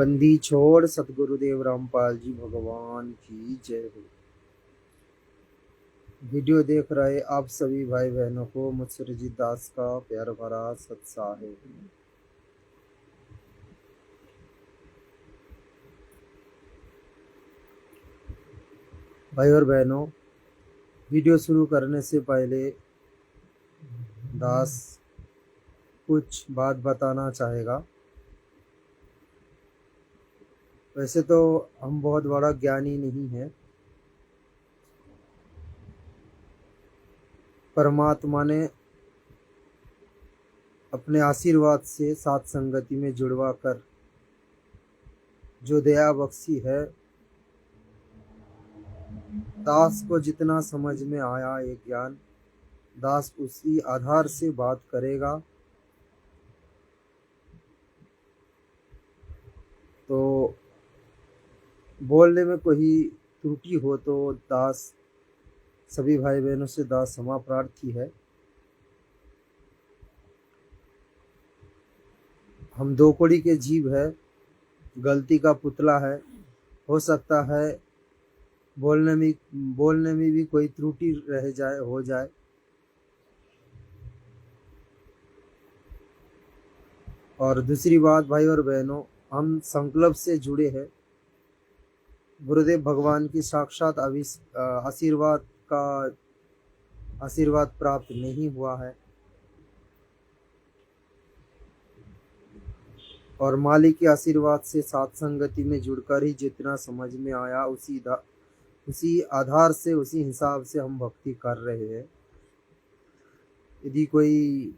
बंदी छोड़ सतगुरुदेव रामपाल जी भगवान की जय हो। वीडियो देख रहे आप सभी भाई बहनों को मुझसे रजित दास का प्यार भरा सत्साह है। भाई और बहनों, वीडियो शुरू करने से पहले दास कुछ बात बताना चाहेगा। वैसे तो हम बहुत बड़ा ज्ञानी नहीं है, परमात्मा ने अपने आशीर्वाद से साथ संगति में जुड़वा कर जो दया बख्शी है, दास को जितना समझ में आया ये ज्ञान, दास उसी आधार से बात करेगा। तो बोलने में कोई त्रुटि हो तो दास सभी भाई बहनों से दास क्षमा प्रार्थी है। हम दो कौड़ी के जीव है, गलती का पुतला है। हो सकता है बोलने में भी कोई त्रुटि रह जाए हो जाए। और दूसरी बात भाई और बहनों, हम संकल्प से जुड़े हैं। गुरुदेव भगवान की साक्षात आशीर्वाद प्राप्त नहीं हुआ है, और मालिक के आशीर्वाद से साथ संगति में जुड़कर ही जितना समझ में आया उसी आधार से उसी हिसाब से हम भक्ति कर रहे हैं। यदि कोई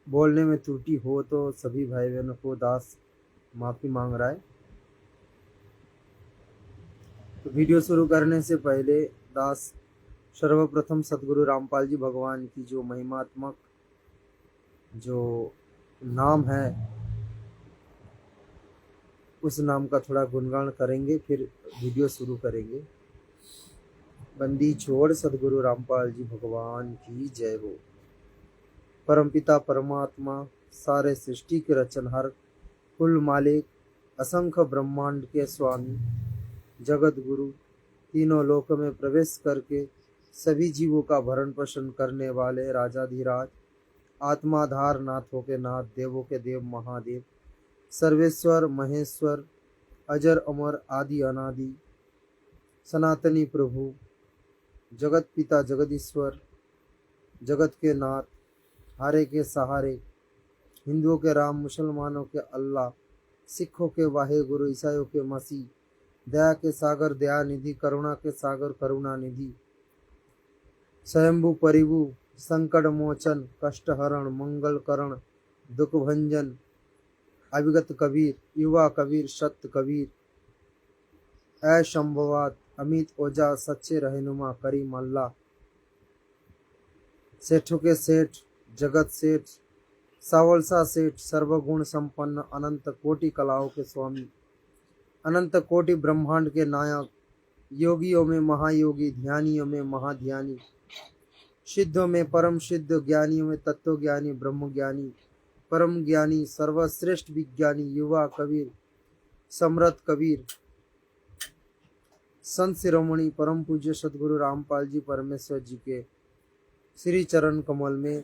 बोलने में त्रुटि हो तो सभी भाई बहनों को दास माफी मांग रहा है। तो वीडियो शुरू करने से पहले दास सर्वप्रथम सतगुरु रामपाल जी भगवान की जो महिमात्मक जो नाम है उस नाम का थोड़ा गुणगान करेंगे, फिर वीडियो शुरू करेंगे। बंदी छोड़ सतगुरु रामपाल जी भगवान की जय हो। परमपिता परमात्मा, सारे सृष्टि के रचनहार, कुल मालिक, असंख्य ब्रह्मांड के स्वामी, जगत गुरु, तीनों लोक में प्रवेश करके सभी जीवों का भरण पोषण करने वाले राजाधिराज, आत्माधार, नाथों के नाथ, देवों के देव महादेव, सर्वेश्वर महेश्वर, अजर अमर आदि अनादि, सनातनी प्रभु, जगत पिता जगदीश्वर, जगत के नाथ, हारे के सहारे, हिंदुओं के राम, मुसलमानों के अल्लाह, सिखों के वाहे गुरु, ईसाइयों के मसीह, दया के सागर दया निधि, करुणा के सागर करुणा निधि, स्वयंभू परिभु, संकट मोचन, कष्ट हरण, मंगल करण, दुख भंजन, अविगत कबीर, युवा कबीर, सत्य कबीर, शंभवात, अमित ओजा, सच्चे रहनुमा, करीम अल्लाह, सेठों के सेठ, जगत सेठ, सावलसा सेठ, सर्वगुण संपन्न, अनंत कोटि कलाओं के स्वामी, अनंत कोटि ब्रह्मांड के नायक, योगियों में महायोगी, ध्यानियों में महाध्यानी, सिद्धों में परम सिद्ध, ज्ञानियों में तत्व ज्ञानी, ब्रह्म ज्ञानी, परम ज्ञानी, सर्वश्रेष्ठ विज्ञानी, युवा कबीर, समृद्ध कबीर, संत शिरोमणि परम पूज्य सदगुरु रामपाल जी परमेश्वर जी के श्री चरण कमल में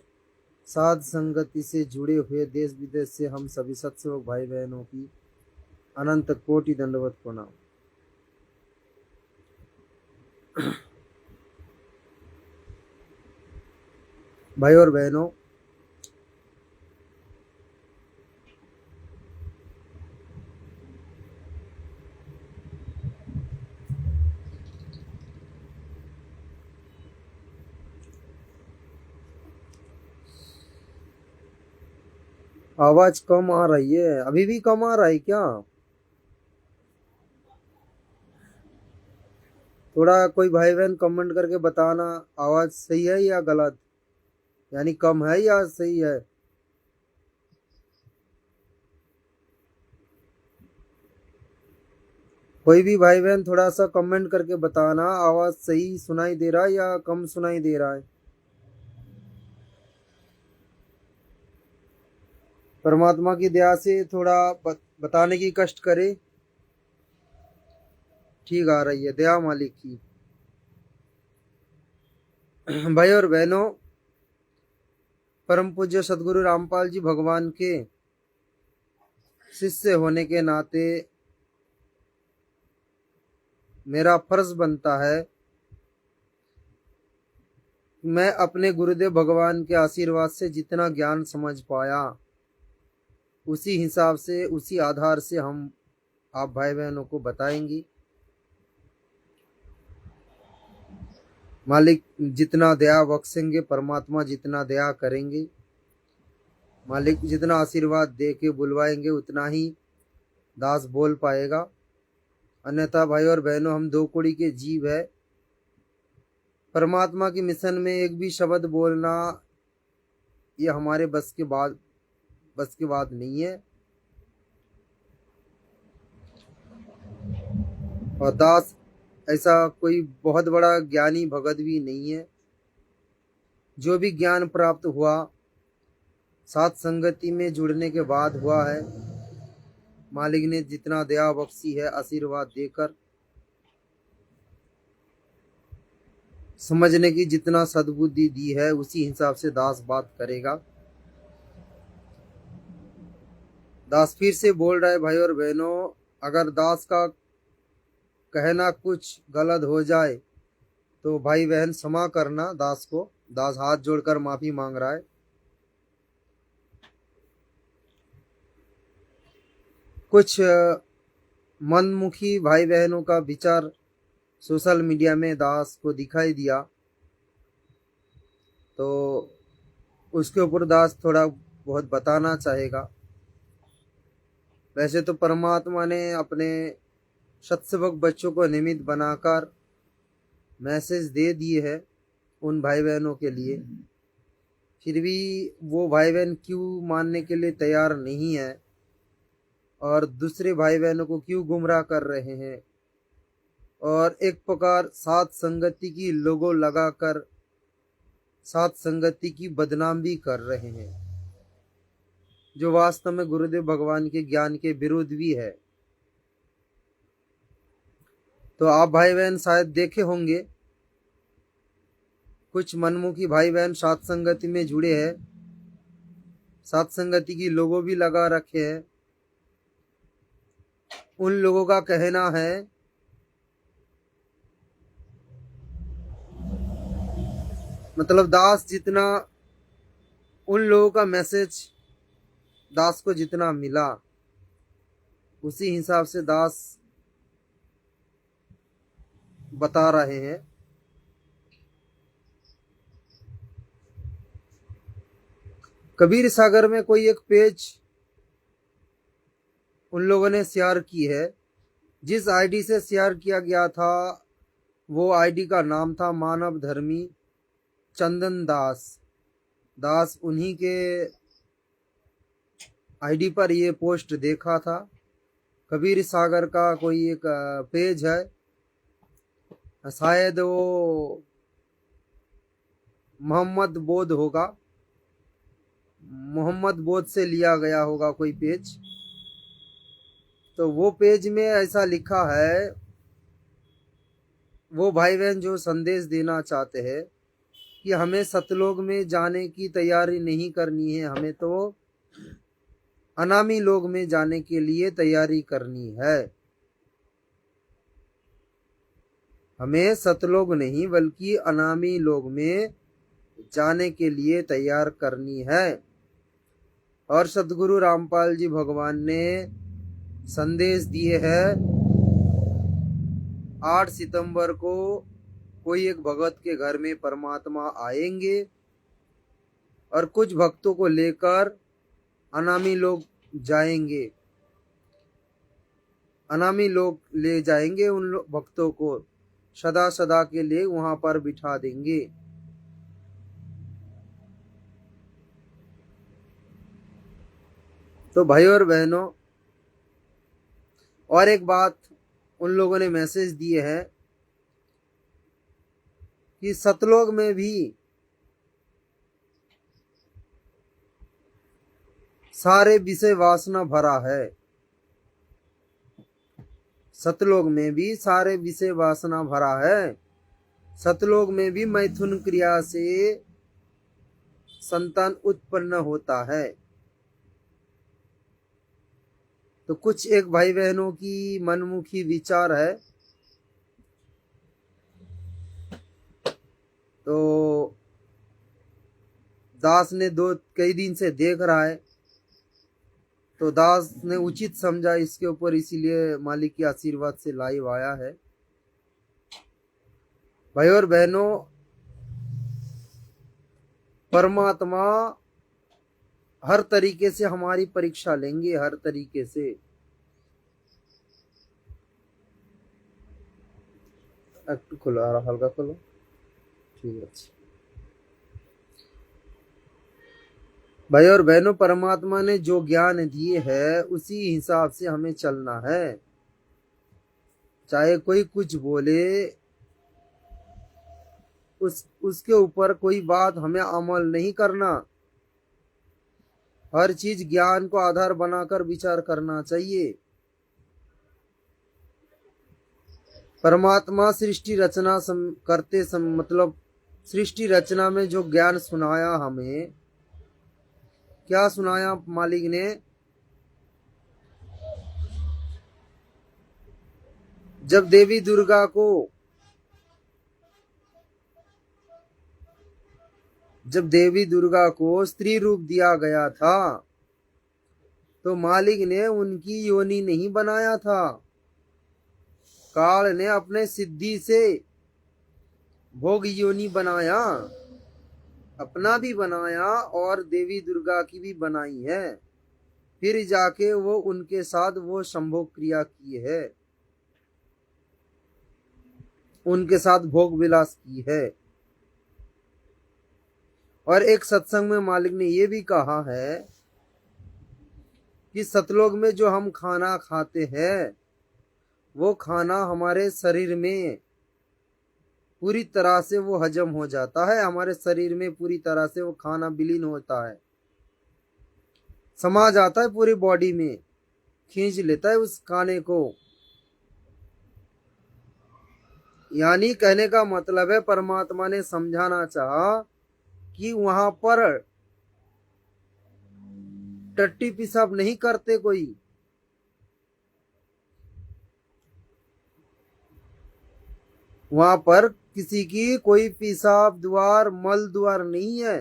साध संगति से जुड़े हुए देश विदेश से हम सभी सत्सेवक भाई बहनों की अनंत कोटि दंडवत प्रणाम। भाई और बहनों, आवाज कम आ रही है। अभी भी कम आ रहा है क्या? थोड़ा कोई भाई बहन कमेंट करके बताना, आवाज सही है या गलत, यानी कम है या सही है। कोई भी भाई बहन थोड़ा सा कमेंट करके बताना, आवाज सही सुनाई दे रहा है या कम सुनाई दे रहा है। परमात्मा की दया से थोड़ा बताने की कष्ट करे। ठीक आ रही है, दया मालिक की। भाई और बहनों, परम पूज्य सदगुरु रामपाल जी भगवान के शिष्य होने के नाते मेरा फर्ज बनता है मैं अपने गुरुदेव भगवान के आशीर्वाद से जितना ज्ञान समझ पाया उसी हिसाब से, उसी आधार से हम आप भाई बहनों को बताएंगे। मालिक जितना दया बख्शेंगे, परमात्मा जितना दया करेंगे, मालिक जितना आशीर्वाद दे के बुलवाएंगे उतना ही दास बोल पाएगा। अन्यथा भाई और बहनों, हम दो कौड़ी के जीव है। परमात्मा के मिशन में एक भी शब्द बोलना ये हमारे बस की बात नहीं है। और दास ऐसा कोई बहुत बड़ा ज्ञानी भगत भी नहीं है। जो भी ज्ञान प्राप्त हुआ साथ संगति में जुड़ने के बाद हुआ है। मालिक ने जितना दया बख्शी है, आशीर्वाद देकर समझने की जितना सद्बुद्धि दी है, उसी हिसाब से दास बात करेगा। दास फिर से बोल रहा है भाई और बहनों, अगर दास का कहना कुछ गलत हो जाए तो भाई बहन क्षमा करना दास को। दास हाथ जोड़कर माफी मांग रहा है। कुछ मनमुखी भाई बहनों का विचार सोशल मीडिया में दास को दिखाई दिया, तो उसके ऊपर दास थोड़ा बहुत बताना चाहेगा। वैसे तो परमात्मा ने अपने सत्सवक बच्चों को निमित्त बनाकर मैसेज दे दिए है उन भाई बहनों के लिए, फिर भी वो भाई बहन क्यों मानने के लिए तैयार नहीं है और दूसरे भाई बहनों को क्यों गुमराह कर रहे हैं और एक प्रकार साथ संगति की लोगो लगाकर साथ संगति की बदनाम भी कर रहे हैं, जो वास्तव में गुरुदेव भगवान के ज्ञान के विरुद्ध भी है। तो आप भाई बहन शायद देखे होंगे कुछ मनमुखी भाई बहन साथ संगति में जुड़े हैं, साथ संगति की लोगो भी लगा रखे हैं। उन लोगों का कहना है मतलब दास जितना उन लोगों का मैसेज दास को जितना मिला उसी हिसाब से दास बता रहे हैं। कबीर सागर में कोई एक पेज उन लोगों ने शेयर की है। जिस आईडी से शेयर किया गया था वो आईडी का नाम था मानव धर्मी चंदन दास उन्हीं के आईडी पर ये पोस्ट देखा था। कबीर सागर का कोई एक पेज है, शायद वो मोहम्मद बोध से लिया गया होगा कोई पेज। तो वो पेज में ऐसा लिखा है, वो भाई बहन जो संदेश देना चाहते हैं कि हमें सतलोक में जाने की तैयारी नहीं करनी है, हमें तो अनामी लोक में जाने के लिए तैयारी करनी है। हमें सतलोक नहीं बल्कि अनामी लोक में जाने के लिए तैयार करनी है। और सदगुरु रामपाल जी भगवान ने संदेश दिए है 8 सितंबर को कोई एक भगत के घर में परमात्मा आएंगे और कुछ भक्तों को लेकर अनामी लोग जाएंगे, अनामी लोग ले जाएंगे उन भक्तों को, सदा सदा के लिए वहां पर बिठा देंगे। तो भाई और बहनों, और एक बात उन लोगों ने मैसेज दिए है कि सतलोक में भी सारे विषय वासना भरा है। सतलोक में भी सारे विषय वासना भरा है। सतलोक में भी मैथुन क्रिया से संतान उत्पन्न होता है। तो कुछ एक भाई बहनों की मनमुखी विचार है। तो दास ने कई दिन से देख रहा है, तो दास ने उचित समझा इसके ऊपर, इसीलिए मालिक के आशीर्वाद से लाइव आया है। भाई और बहनों, परमात्मा हर तरीके से हमारी परीक्षा लेंगे, हर तरीके से। खोलो, हल्का खोलो, ठीक है। भाई और बहनों, परमात्मा ने जो ज्ञान दिए है उसी हिसाब से हमें चलना है। चाहे कोई कुछ बोले, उसके ऊपर कोई बात हमें अमल नहीं करना। हर चीज ज्ञान को आधार बनाकर विचार करना चाहिए। परमात्मा सृष्टि रचना करते मतलब सृष्टि रचना में जो ज्ञान सुनाया हमें, क्या सुनाया मालिक ने? जब देवी दुर्गा को स्त्री रूप दिया गया था, तो मालिक ने उनकी योनि नहीं बनाया था। काल ने अपने सिद्धि से भोग योनि बनाया, अपना भी बनाया और देवी दुर्गा की भी बनाई है। फिर जाके वो उनके साथ वो संभोग क्रिया की है, उनके साथ भोग विलास की है। और एक सत्संग में मालिक ने ये भी कहा है कि सतलोक में जो हम खाना खाते हैं, वो खाना हमारे शरीर में पूरी तरह से वो हजम हो जाता है। हमारे शरीर में पूरी तरह से वो खाना विलीन होता है, समा जाता है, पूरी बॉडी में खींच लेता है उस खाने को। यानी कहने का मतलब है, परमात्मा ने समझाना चाहा कि वहां पर टट्टी पेशाब नहीं करते कोई। वहां पर किसी की कोई पेशाब द्वार, मल द्वार नहीं है।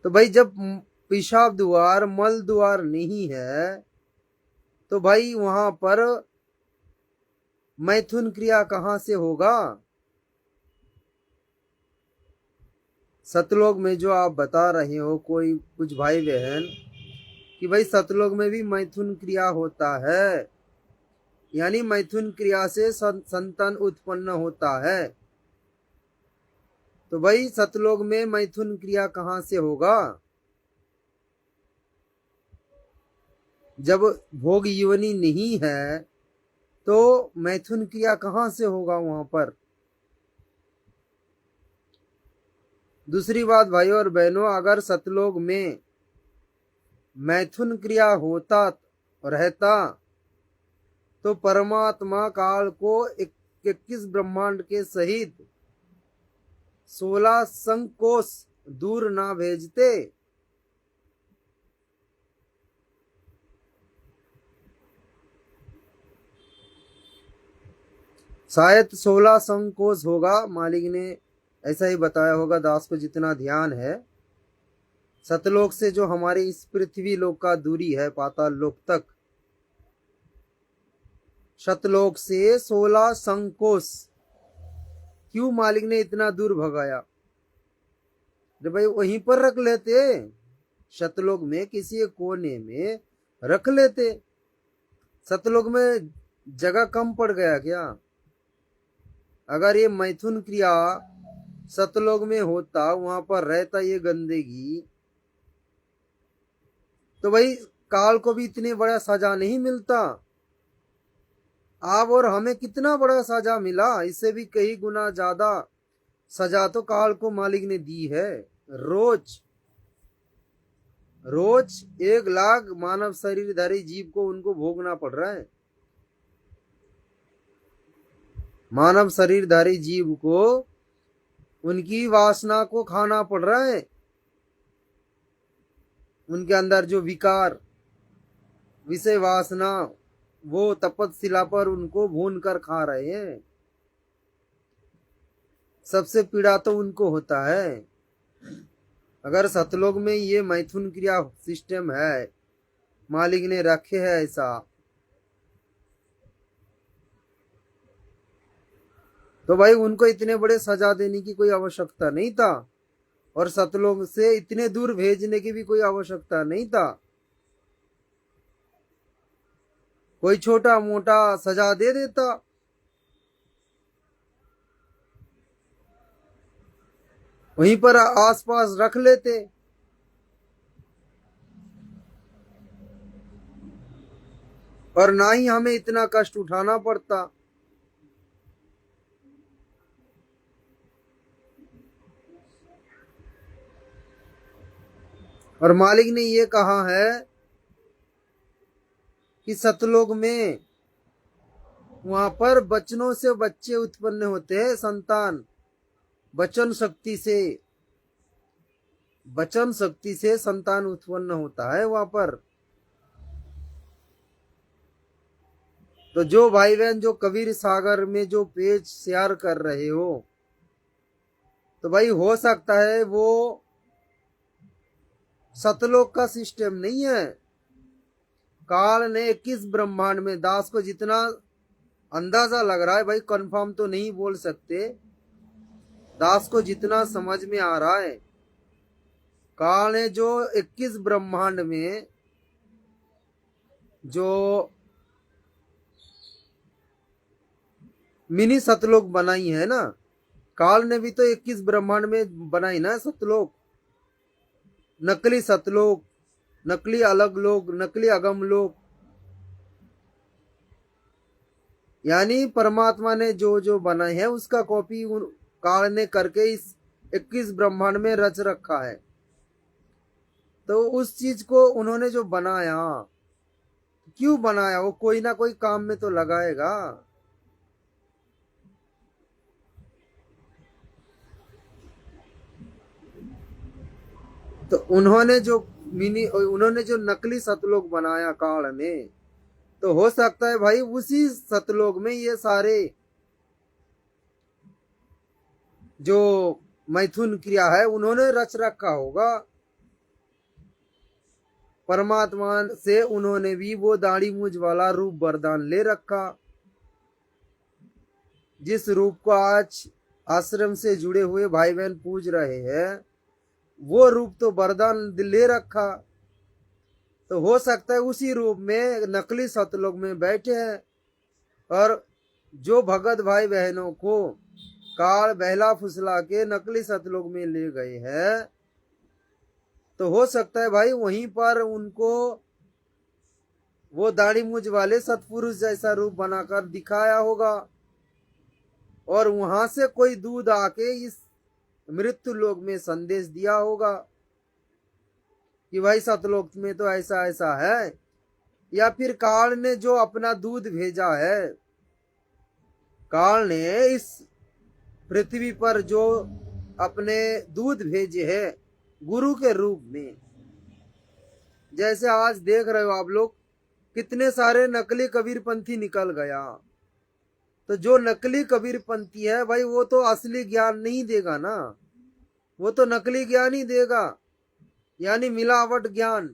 तो भाई जब पेशाब द्वार, मल द्वार नहीं है, तो भाई वहां पर मैथुन क्रिया कहां से होगा? सतलोक में जो आप बता रहे हो कोई कुछ भाई बहन कि भाई सतलोक में भी मैथुन क्रिया होता है, यानी मैथुन क्रिया से संतान उत्पन्न होता है। तो भाई सतलोक में मैथुन क्रिया कहां से होगा? जब भोग योनि नहीं है तो मैथुन क्रिया कहां से होगा वहां पर? दूसरी बात भाइयों और बहनों, अगर सतलोक में मैथुन क्रिया होता रहता तो परमात्मा काल को 21 ब्रह्मांड के सहित 16 संकोश दूर ना भेजते। शायद 16 संकोश होगा, मालिक ने ऐसा ही बताया होगा दास को जितना ध्यान है। सतलोक से जो हमारे इस पृथ्वी लोक का दूरी है पाताल लोक तक, सतलोक से 16 संकोश। क्यों मालिक ने इतना दूर भगाया? अरे भाई वहीं पर रख लेते, सतलोक में किसी कोने में रख लेते। सतलोक में जगह कम पड़ गया क्या? अगर ये मैथुन क्रिया सतलोक में होता, वहां पर रहता ये गंदगी, तो भाई काल को भी इतनी बड़ा सजा नहीं मिलता। आप और हमें कितना बड़ा सजा मिला, इससे भी कई गुना ज्यादा सजा तो काल को मालिक ने दी है। रोज रोज 1 लाख मानव शरीरधारी जीव को उनको भोगना पड़ रहा है। मानव शरीरधारी जीव को उनकी वासना को खाना पड़ रहा है। उनके अंदर जो विकार विषय वासना वो तपस्शिला पर उनको भून कर खा रहे हैं। सबसे पीड़ा तो उनको होता है। अगर सतलोक में ये मैथुन क्रिया सिस्टम है, मालिक ने रखे है ऐसा, तो भाई उनको इतने बड़े सजा देने की कोई आवश्यकता नहीं था और सतलोक से इतने दूर भेजने की भी कोई आवश्यकता नहीं था। कोई छोटा मोटा सजा दे देता, वहीं पर आसपास रख लेते। और ना ही हमें इतना कष्ट उठाना पड़ता। और मालिक ने ये कहा है कि सतलोक में वहां पर बचनों से बच्चे उत्पन्न होते हैं, संतान वचन शक्ति से संतान उत्पन्न होता है वहां पर। तो जो भाई बहन जो कबीर सागर में जो पेज शेयर कर रहे हो, तो भाई हो सकता है वो सतलोक का सिस्टम नहीं है। काल ने 21 ब्रह्मांड में, दास को जितना अंदाजा लग रहा है, भाई कंफर्म तो नहीं बोल सकते, दास को जितना समझ में आ रहा है, काल ने जो 21 ब्रह्मांड में जो मिनी सतलोक बनाई है ना, काल ने भी तो 21 ब्रह्मांड में बनाई ना सतलोक। नकली सतलोक, नकली अलग लोक, नकली अगम लोक, यानी परमात्मा ने जो जो बनाए है उसका कॉपी काल ने करके इस 21 ब्रह्मांड में रच रखा है। तो उस चीज को उन्होंने जो बनाया, क्यों बनाया? वो कोई ना कोई काम में तो लगाएगा। तो उन्होंने जो नकली सतलोक बनाया काल ने, तो हो सकता है भाई उसी सतलोक में ये सारे जो मैथुन क्रिया है उन्होंने रच रखा होगा। परमात्मा से उन्होंने भी वो दाढ़ी मूंछ वाला रूप वरदान ले रखा। जिस रूप को आज आश्रम से जुड़े हुए भाई बहन पूज रहे हैं, वो रूप तो वरदान ले रखा। तो हो सकता है उसी रूप में नकली सतलोक में बैठे हैं और जो भगत भाई बहनों को काल बहला फुसला के नकली सतलोक में ले गए हैं, तो हो सकता है भाई वहीं पर उनको वो दाढ़ी मूंछ वाले सतपुरुष जैसा रूप बनाकर दिखाया होगा और वहां से कोई दूध आके इस मृत्यु लोक में संदेश दिया होगा कि भाई सतलोक में तो ऐसा ऐसा है। या फिर काल ने जो अपना दूध भेजा है, काल ने इस पृथ्वी पर जो अपने दूध भेजे हैं गुरु के रूप में, जैसे आज देख रहे हो आप लोग कितने सारे नकली कबीरपंथी निकल गया। तो जो नकली कबीरपंथी है भाई वो तो असली ज्ञान नहीं देगा ना, वो तो नकली ज्ञान ही देगा, यानी मिलावट ज्ञान।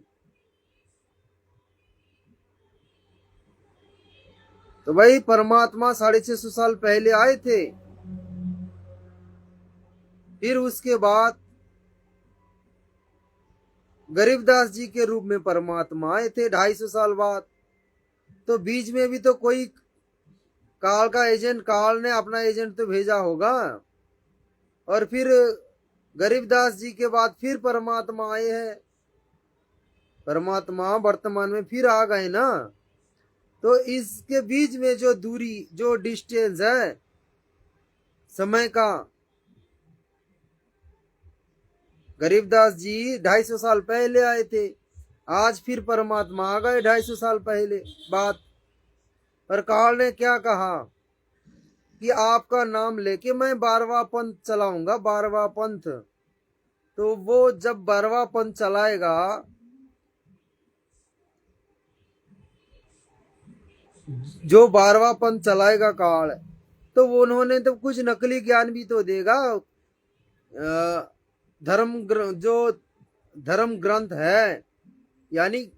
तो भाई परमात्मा 650 साल पहले आए थे, फिर उसके बाद गरीबदास जी के रूप में परमात्मा आए थे 250 साल बाद। तो बीच में भी तो कोई काल का एजेंट, काल ने अपना एजेंट तो भेजा होगा। और फिर गरीबदास जी के बाद फिर परमात्मा आए हैं, परमात्मा वर्तमान में फिर आ गए ना। तो इसके बीच में जो दूरी, जो डिस्टेंस है समय का, गरीबदास जी 250 साल पहले आए थे, आज फिर परमात्मा आ गए 250 साल पहले बात। और काल ने क्या कहा कि आपका नाम लेके मैं 12वां पंथ चलाऊंगा, 12वां पंथ। तो वो जब 12वां पंथ चलाएगा, जो 12वां पंथ चलाएगा काल, तो वो उन्होंने तो कुछ नकली ज्ञान भी तो देगा। जो धर्म ग्रंथ है, यानी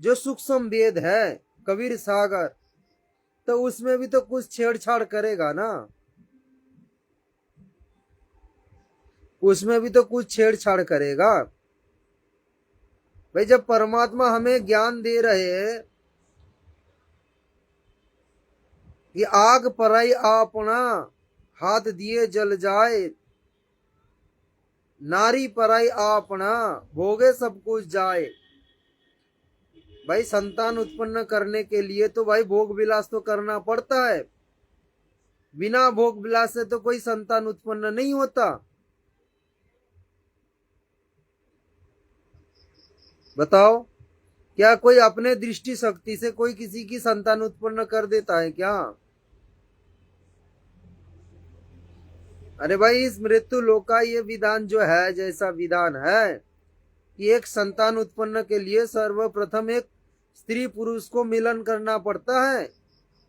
जो सूक्ष्म वेद है कबीर सागर, तो उसमें भी तो कुछ छेड़छाड़ करेगा ना, उसमें भी तो कुछ छेड़छाड़ करेगा। भाई जब परमात्मा हमें ज्ञान दे रहे हैं कि आग पराई आपना, हाथ दिए जल जाए, नारी पराई आपना, भोगे सब कुछ जाए। भाई संतान उत्पन्न करने के लिए तो भाई भोग विलास तो करना पड़ता है। बिना भोग विलास से तो कोई संतान उत्पन्न नहीं होता। बताओ, क्या कोई अपने दृष्टि शक्ति से कोई किसी की संतान उत्पन्न कर देता है क्या? अरे भाई इस मृत्यु लोक का ये विधान जो है, जैसा विधान है कि एक संतान उत्पन्न के लिए सर्वप्रथम एक स्त्री पुरुष को मिलन करना पड़ता है,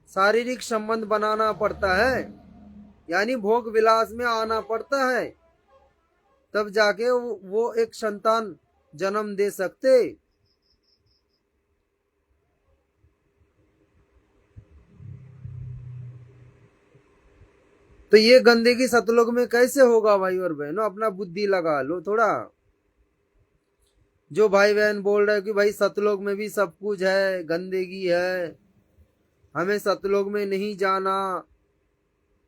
शारीरिक संबंध बनाना पड़ता है, यानी भोग विलास में आना पड़ता है, तब जाके वो एक संतान जन्म दे सकते। तो ये गंदगी सतलोक में कैसे होगा भाई और बहनों? अपना बुद्धि लगा लो थोड़ा। जो भाई बहन बोल रहे कि भाई सतलोक में भी सब कुछ है, गंदगी है, हमें सतलोक में नहीं जाना,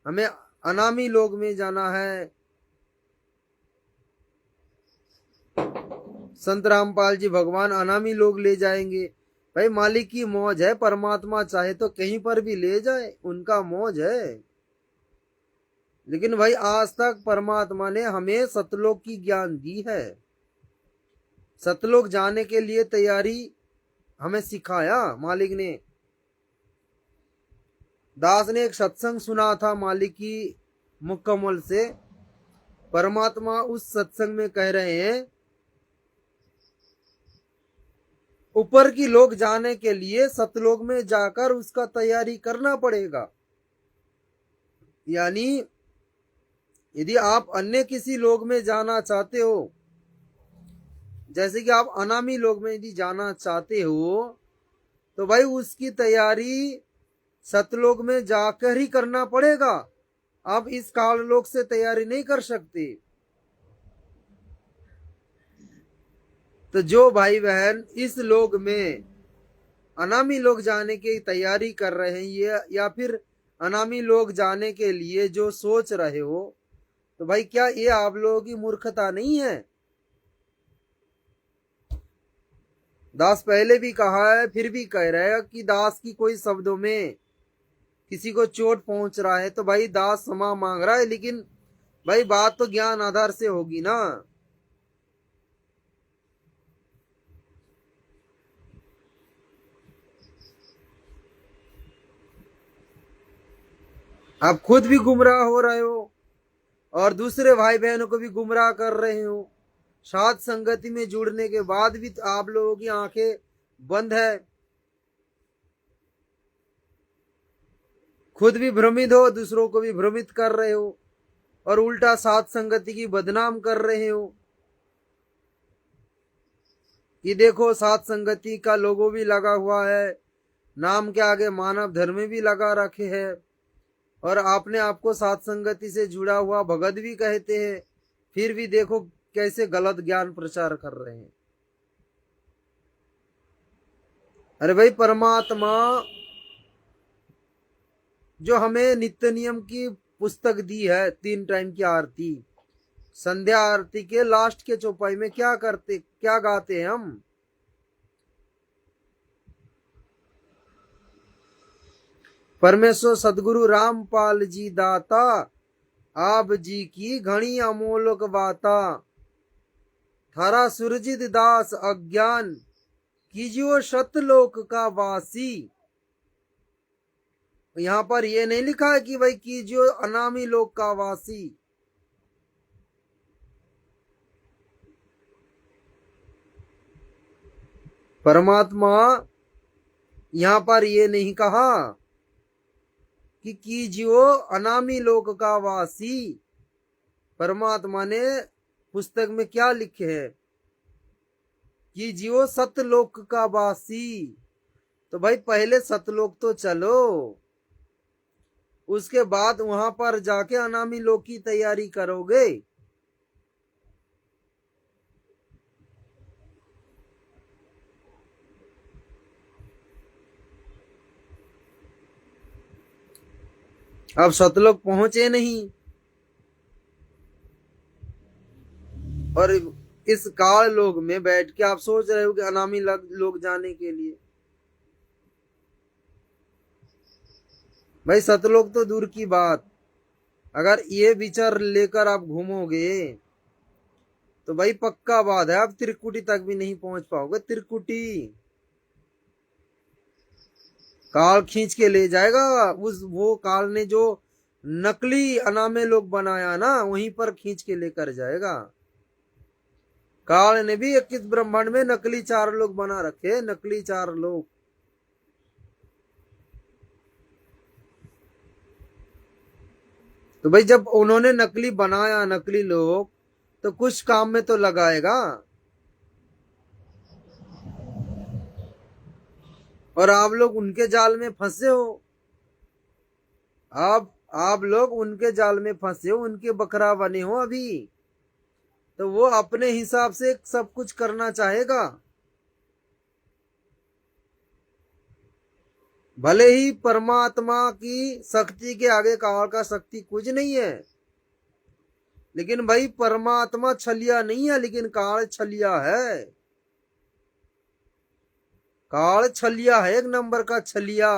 हमें अनामी लोक में जाना है। संत रामपाल जी भगवान अनामी लोग ले जाएंगे। भाई मालिक की मौज है, परमात्मा चाहे तो कहीं पर भी ले जाए, उनका मौज है। लेकिन भाई आज तक परमात्मा ने हमें सतलोक की ज्ञान दी है, सतलोक जाने के लिए तैयारी हमें सिखाया मालिक ने। दास ने एक सत्संग सुना था मालिक की मुकम्मल से। परमात्मा उस सत्संग में कह रहे हैं, ऊपर की लोक जाने के लिए सतलोक में जाकर उसका तैयारी करना पड़ेगा। यानी यदि आप अन्य किसी लोक में जाना चाहते हो, जैसे कि आप अनामी लोक में यदि जाना चाहते हो, तो भाई उसकी तैयारी सतलोक में जाकर ही करना पड़ेगा। आप इस काल लोक से तैयारी नहीं कर सकते। तो जो भाई बहन इस लोक में अनामी लोक जाने की तैयारी कर रहे हैं, ये या फिर अनामी लोक जाने के लिए जो सोच रहे हो, तो भाई क्या ये आप लोगों की मूर्खता नहीं है? दास पहले भी कहा है, फिर भी कह रहे हैं कि दास की कोई शब्दों में किसी को चोट पहुंच रहा है तो भाई दास क्षमा मांग रहा है, लेकिन भाई बात तो ज्ञान आधार से होगी ना। आप खुद भी गुमराह हो रहे हो और दूसरे भाई बहनों को भी गुमराह कर रहे हो। साथ संगति में जुड़ने के बाद भी आप लोगों की आंखें बंद है, खुद भी भ्रमित हो, दूसरों को भी भ्रमित कर रहे हो और उल्टा साथ संगति की बदनाम कर रहे हो कि देखो साथ संगति का लोगो भी लगा हुआ है, नाम के आगे मानव धर्म भी लगा रखे हैं और आपने आपको साथ संगति से जुड़ा हुआ भगत भी कहते हैं, फिर भी देखो कैसे गलत ज्ञान प्रचार कर रहे हैं। अरे भाई परमात्मा जो हमें नित्य नियम की पुस्तक दी है, 3 टाइम की आरती, संध्या आरती के लास्ट के चौपाई में क्या गाते हैं हम? परमेश्वर सदगुरु रामपाल जी दाता, आप जी की घनी अमोलक बाता, थारा सुरजित दास अज्ञान, कीजियो सतलोक का वासी। यहां पर ये नहीं लिखा है कि भाई कीजियो अनामी लोक का वासी। परमात्मा यहां पर ये नहीं कहा कि कीजियो अनामी लोक का वासी। परमात्मा ने पुस्तक में क्या लिखे है? कीजियो सतलोक का वासी। तो भाई पहले सतलोक तो चलो, उसके बाद वहां पर जाके अनामी लोक की तैयारी करोगे। अब सतलोक पहुंचे नहीं, और इस काल लोक में बैठ के आप सोच रहे हो कि अनामी लोक जाने के लिए। भाई सतलोक तो दूर की बात, अगर ये विचार लेकर आप घूमोगे तो भाई पक्का बात है आप त्रिकुटी तक भी नहीं पहुंच पाओगे। त्रिकुटी काल खींच के ले जाएगा। वो काल ने जो नकली अनामे लोग बनाया ना, वहीं पर खींच के लेकर जाएगा। काल ने भी 21 ब्रह्मांड में नकली 4 लोग बना रखे, नकली 4 लोग। तो भाई जब उन्होंने नकली बनाया नकली लोग, तो कुछ काम में तो लगाएगा। और आप लोग उनके जाल में फंसे हो। आप लोग उनके जाल में फंसे हो, उनके बकरा बने हो अभी। तो वो अपने हिसाब से सब कुछ करना चाहेगा। भले ही परमात्मा की शक्ति के आगे काल का शक्ति कुछ नहीं है, लेकिन भाई परमात्मा छलिया नहीं है, लेकिन काल छलिया है। काल छलिया है, एक नंबर का छलिया,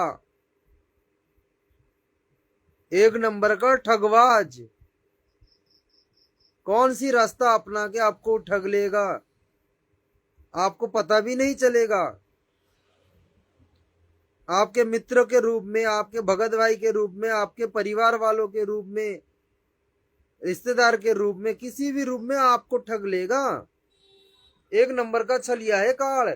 एक नंबर का ठगबाज। कौन सी रास्ता अपना के आपको ठग लेगा, आपको पता भी नहीं चलेगा। आपके मित्र के रूप में, आपके भगत भाई के रूप में, आपके परिवार वालों के रूप में, रिश्तेदार के रूप में, किसी भी रूप में आपको ठग लेगा। एक नंबर का छलिया है काल।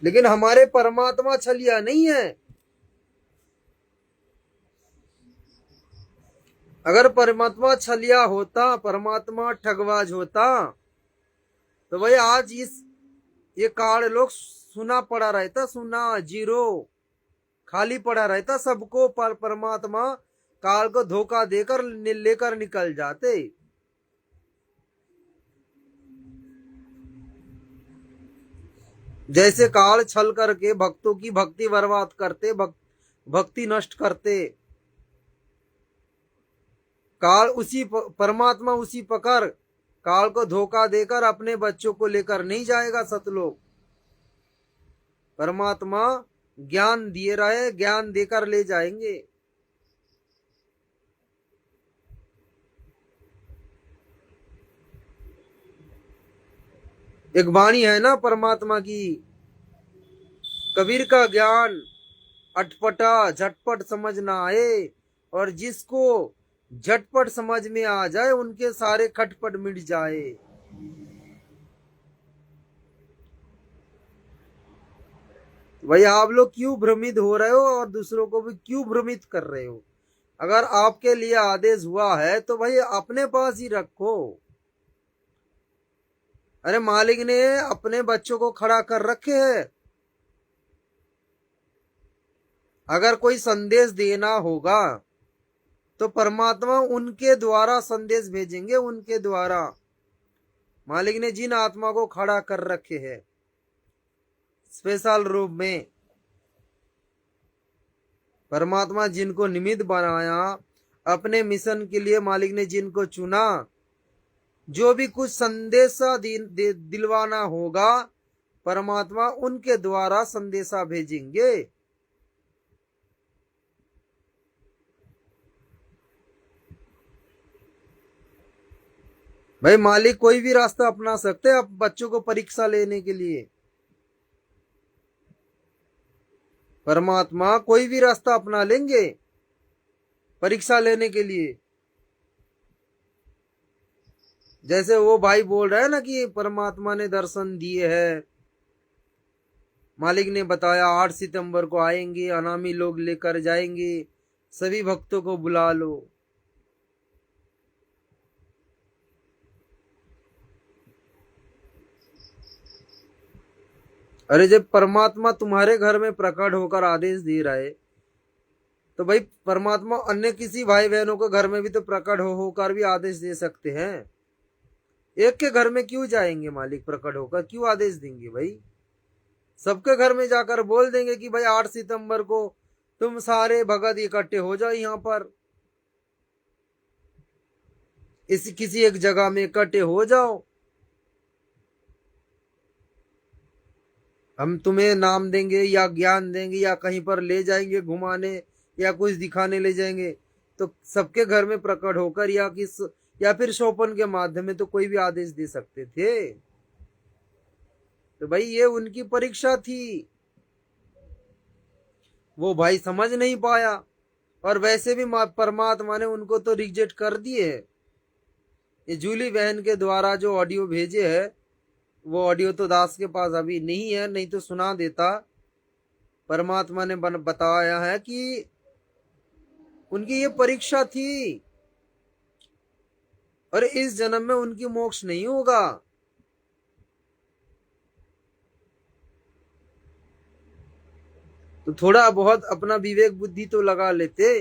लेकिन हमारे परमात्मा छलिया नहीं है। अगर परमात्मा छलिया होता, परमात्मा ठगबाज होता, तो भाई आज ये काल लोग सुना पड़ा रहता, सुना जीरो खाली पड़ा रहता। सबको परमात्मा काल को धोखा देकर लेकर निकल जाते। जैसे काल छल करके भक्तों की भक्ति बर्बाद करते, भक्ति नष्ट करते। काल उसी परमात्मा उसी प्रकार काल को धोखा देकर अपने बच्चों को लेकर नहीं जाएगा सतलोक। परमात्मा ज्ञान दिए रहे, ज्ञान देकर ले जाएंगे। एक वाणी है ना परमात्मा की, कबीर का ज्ञान अटपटा झटपट समझ ना आए, और जिसको झटपट समझ में आ जाए उनके सारे खटपट मिट जाए। भाई आप लोग क्यों भ्रमित हो रहे हो और दूसरों को भी क्यों भ्रमित कर रहे हो? अगर आपके लिए आदेश हुआ है तो भाई अपने पास ही रखो। अरे मालिक ने अपने बच्चों को खड़ा कर रखे हैं। अगर कोई संदेश देना होगा तो परमात्मा उनके द्वारा संदेश भेजेंगे, उनके द्वारा। मालिक ने जिन आत्मा को खड़ा कर रखे हैं स्पेशल रूप में, परमात्मा जिनको निमित्त बनाया अपने मिशन के लिए, मालिक ने जिनको चुना, जो भी कुछ संदेशा दिलवाना होगा परमात्मा उनके द्वारा संदेशा भेजेंगे। भाई मालिक कोई भी रास्ता अपना सकते हैं अब बच्चों को परीक्षा लेने के लिए। परमात्मा कोई भी रास्ता अपना लेंगे परीक्षा लेने के लिए। जैसे वो भाई बोल रहा है ना कि परमात्मा ने दर्शन दिए हैं, मालिक ने बताया 8 सितंबर को आएंगे, अनामी लोग लेकर जाएंगे, सभी भक्तों को बुला लो। अरे जब परमात्मा तुम्हारे घर में प्रकट होकर आदेश दे रहा है तो भाई परमात्मा अन्य किसी भाई बहनों के घर में भी तो प्रकट होकर भी आदेश दे सकते हैं। एक के घर में क्यों जाएंगे मालिक प्रकट होकर, क्यों आदेश देंगे भाई? सबके घर में जाकर बोल देंगे कि भाई 8 सितंबर को तुम सारे भगत इकट्ठे हो जाओ, यहाँ पर इस किसी एक जगह में इकट्ठे हो जाओ, हम तुम्हें नाम देंगे या ज्ञान देंगे या कहीं पर ले जाएंगे घुमाने या कुछ दिखाने ले जाएंगे। तो सबके घर में प्रकट होकर या फिर शोपन के माध्यम में तो कोई भी आदेश दे सकते थे। तो भाई ये उनकी परीक्षा थी, वो भाई समझ नहीं पाया और वैसे भी परमात्मा ने उनको तो रिजेक्ट कर दिए। ये जूली बहन के द्वारा जो ऑडियो भेजे है वो ऑडियो तो दास के पास अभी नहीं है, नहीं तो सुना देता। परमात्मा ने बताया है कि उनकी ये परीक्षा थी और इस जन्म में उनकी मोक्ष नहीं होगा। तो थोड़ा बहुत अपना विवेक बुद्धि तो लगा लेते।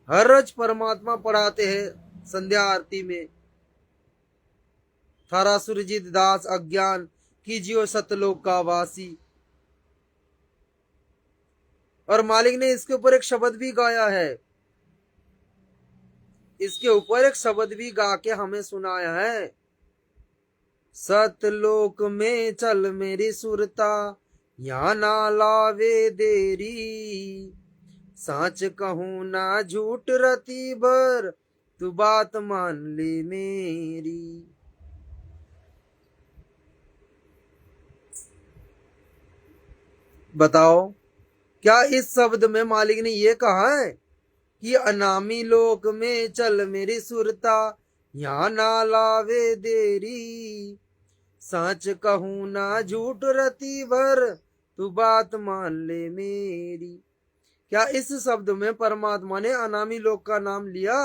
हर रोज परमात्मा पढ़ाते हैं संध्या आरती में, थारा सुरजित दास अज्ञान कीजियो सतलोक का वासी। और मालिक ने इसके ऊपर एक शब्द भी गाया है, इसके ऊपर एक शब्द भी गा के हमें सुनाया है, सतलोक में चल मेरी सुरता यहाँ ना लावे देरी, साच कहूं ना झूठ रती भर तू बात मान ले मेरी। बताओ क्या इस शब्द में मालिक ने ये कहा है कि अनामी लोक में चल मेरी सुरता यहाँ ना लावे देरी, सच कहूं ना झूठ रती भर तू बात मान ले मेरी। क्या इस शब्द में परमात्मा ने अनामी लोक का नाम लिया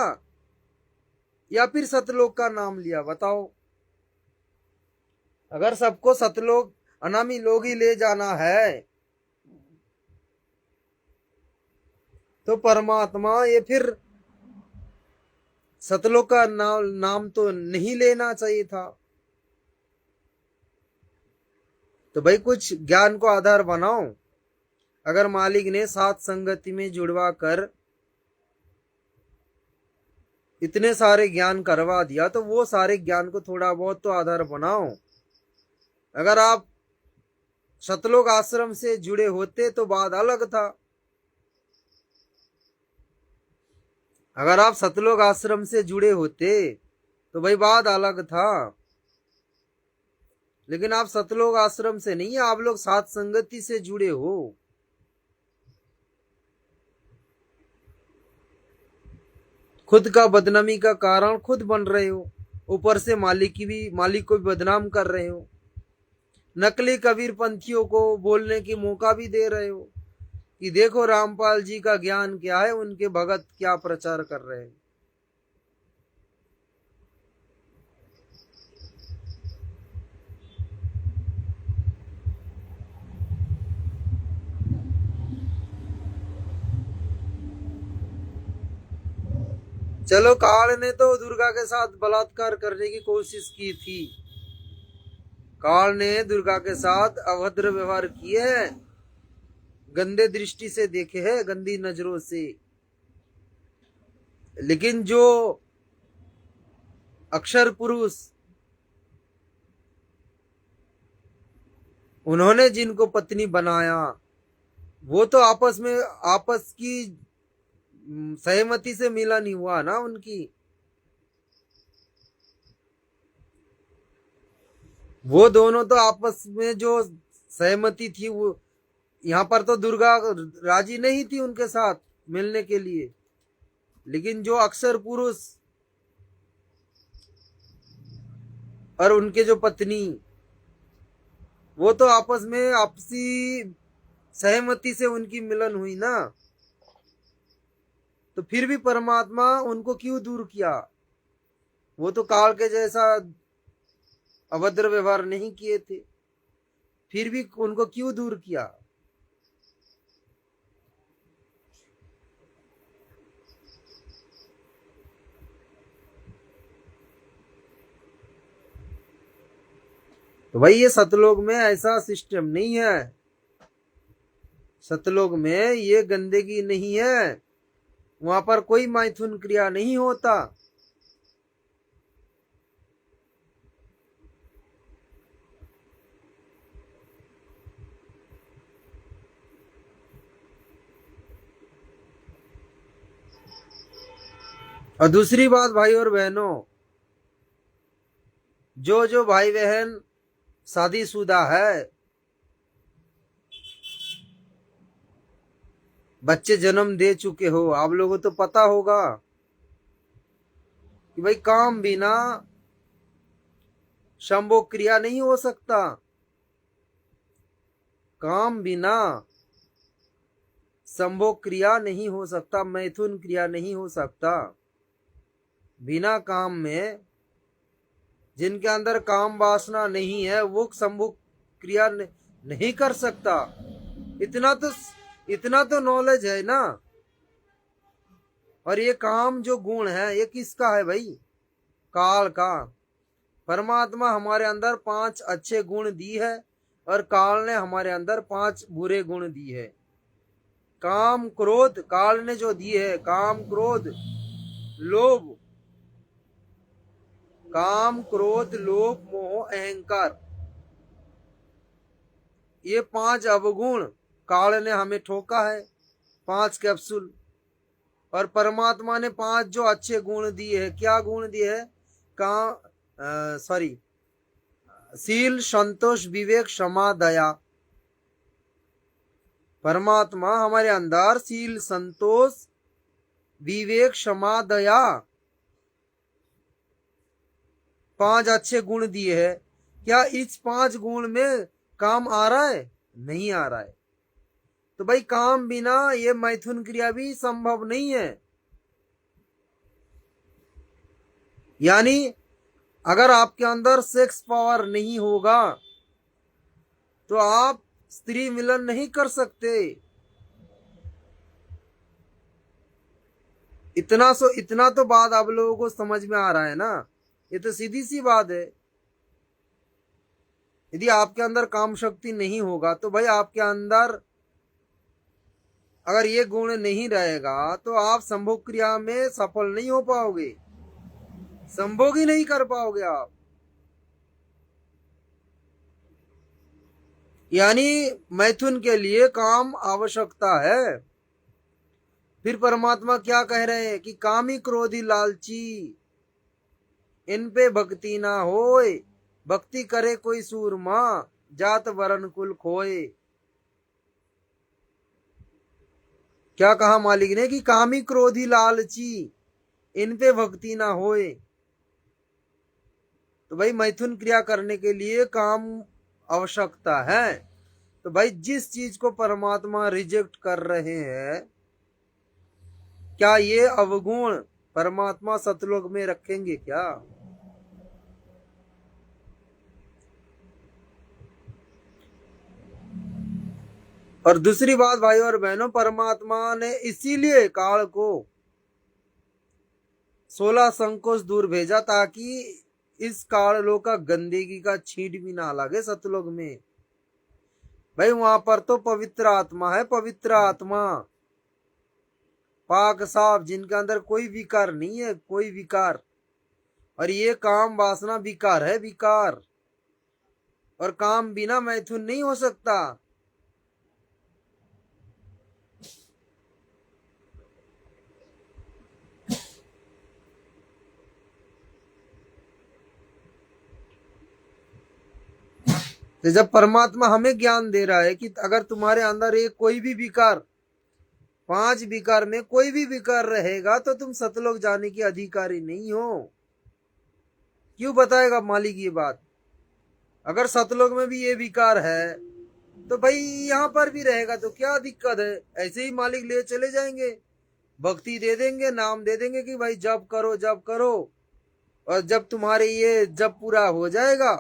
या फिर सतलोक का नाम लिया? बताओ। अगर सबको सतलोक अनामी लोग ही ले जाना है तो परमात्मा ये फिर सतलोक का नाम तो नहीं लेना चाहिए था। तो भाई कुछ ज्ञान को आधार बनाओ। अगर मालिक ने सात संगति में जुड़वा कर इतने सारे ज्ञान करवा दिया तो वो सारे ज्ञान को थोड़ा बहुत तो आधार बनाओ। अगर आप सतलोक आश्रम से जुड़े होते तो बात अलग था। अगर आप सतलोक आश्रम से जुड़े होते तो भाई बात अलग था, लेकिन आप सतलोक आश्रम से नहीं, आप लोग सात संगति से जुड़े हो। खुद का बदनामी का कारण खुद बन रहे हो, ऊपर से मालिक को भी बदनाम कर रहे हो, नकली कबीर पंथियों को बोलने की मौका भी दे रहे हो कि देखो रामपाल जी का ज्ञान क्या है, उनके भगत क्या प्रचार कर रहे हैं। चलो काल ने तो दुर्गा के साथ बलात्कार करने की कोशिश की थी, काल ने दुर्गा के साथ अभद्र व्यवहार किए हैं, गंदे दृष्टि से देखे हैं, गंदी नजरों से। लेकिन जो अक्षर पुरुष, उन्होंने जिनको पत्नी बनाया वो तो आपस की सहमति से मिला नहीं हुआ ना उनकी। वो दोनों तो आपस में जो सहमति थी, वो यहाँ पर तो दुर्गा राजी नहीं थी उनके साथ मिलने के लिए, लेकिन जो अक्षर पुरुष और उनके जो पत्नी, वो तो आपस में आपसी सहमति से उनकी मिलन हुई ना। तो फिर भी परमात्मा उनको क्यों दूर किया? वो तो काल के जैसा अभद्र व्यवहार नहीं किए थे, फिर भी उनको क्यों दूर किया? तो भाई ये सतलोक में ऐसा सिस्टम नहीं है, सतलोक में ये गंदगी नहीं है, वहां पर कोई मैथुन क्रिया नहीं होता। और दूसरी बात भाई और बहनों, जो भाई बहन शादीशुदा है, बच्चे जन्म दे चुके हो, आप लोगों को तो पता होगा कि भाई काम बिना संभोग क्रिया नहीं हो सकता। काम बिना संभोग क्रिया नहीं हो सकता, मैथुन क्रिया नहीं हो सकता। बिना काम में, जिनके अंदर काम वासना नहीं है, वो संभोग क्रिया नहीं कर सकता। इतना तो नॉलेज है ना। और ये काम जो गुण है, ये किसका है भाई? काल का। परमात्मा हमारे अंदर 5 अच्छे गुण दी है और काल ने हमारे अंदर 5 बुरे गुण दी है। काम क्रोध काल ने जो दिए है, काम क्रोध लोभ, काम क्रोध लोभ मोह अहंकार, ये 5 अवगुण काल ने हमें ठोका है, 5 कैप्सूल। और परमात्मा ने 5 जो अच्छे गुण दिए है, क्या गुण दिए है? सॉरी, शील संतोष विवेक क्षमा दया। परमात्मा हमारे अंदर शील संतोष विवेक क्षमा दया 5 अच्छे गुण दिए हैं। क्या इस 5 गुण में काम आ रहा है? नहीं आ रहा है। तो भाई काम बिना ये मैथुन क्रिया भी संभव नहीं है। यानी अगर आपके अंदर सेक्स पावर नहीं होगा तो आप स्त्री मिलन नहीं कर सकते। इतना तो बात आप लोगों को समझ में आ रहा है ना। ये तो सीधी सी बात है। यदि आपके अंदर काम शक्ति नहीं होगा तो भाई आपके अंदर अगर ये गुण नहीं रहेगा तो आप संभोग क्रिया में सफल नहीं हो पाओगे, संभोग ही नहीं कर पाओगे आप। यानी मैथुन के लिए काम आवश्यकता है। फिर परमात्मा क्या कह रहे हैं कि कामी क्रोधी लालची इन पे भक्ति ना होए, भक्ति करे कोई सूरमा जात वरण कुल खोए। क्या कहा मालिक ने कि कामी क्रोधी लालची इन पे भक्ति ना होए। तो भाई मैथुन क्रिया करने के लिए काम आवश्यकता है। तो भाई जिस चीज को परमात्मा रिजेक्ट कर रहे हैं, क्या ये अवगुण परमात्मा सतलोक में रखेंगे क्या? और दूसरी बात भाई और बहनों, परमात्मा ने इसीलिए काल को 16 संकोच दूर भेजा ताकि इस काललोक का गंदगी का छींट भी ना लगे सतलोक में। भाई वहां पर तो पवित्र आत्मा है, पवित्र आत्मा पाक साफ, जिनके अंदर कोई विकार नहीं है, कोई विकार। और ये काम वासना विकार है, विकार। और काम बिना मैथुन नहीं हो सकता। तो जब परमात्मा हमें ज्ञान दे रहा है कि अगर तुम्हारे अंदर एक कोई भी विकार, 5 विकार में कोई भी विकार रहेगा तो तुम सतलोक जाने की अधिकारी नहीं हो। क्यों बताएगा मालिक ये बात? अगर सतलोक में भी ये विकार है तो भाई यहाँ पर भी रहेगा तो क्या दिक्कत है? ऐसे ही मालिक ले चले जाएंगे, भक्ति दे देंगे, नाम दे देंगे कि भाई जप करो जप करो, और जब तुम्हारे ये जप पूरा हो जाएगा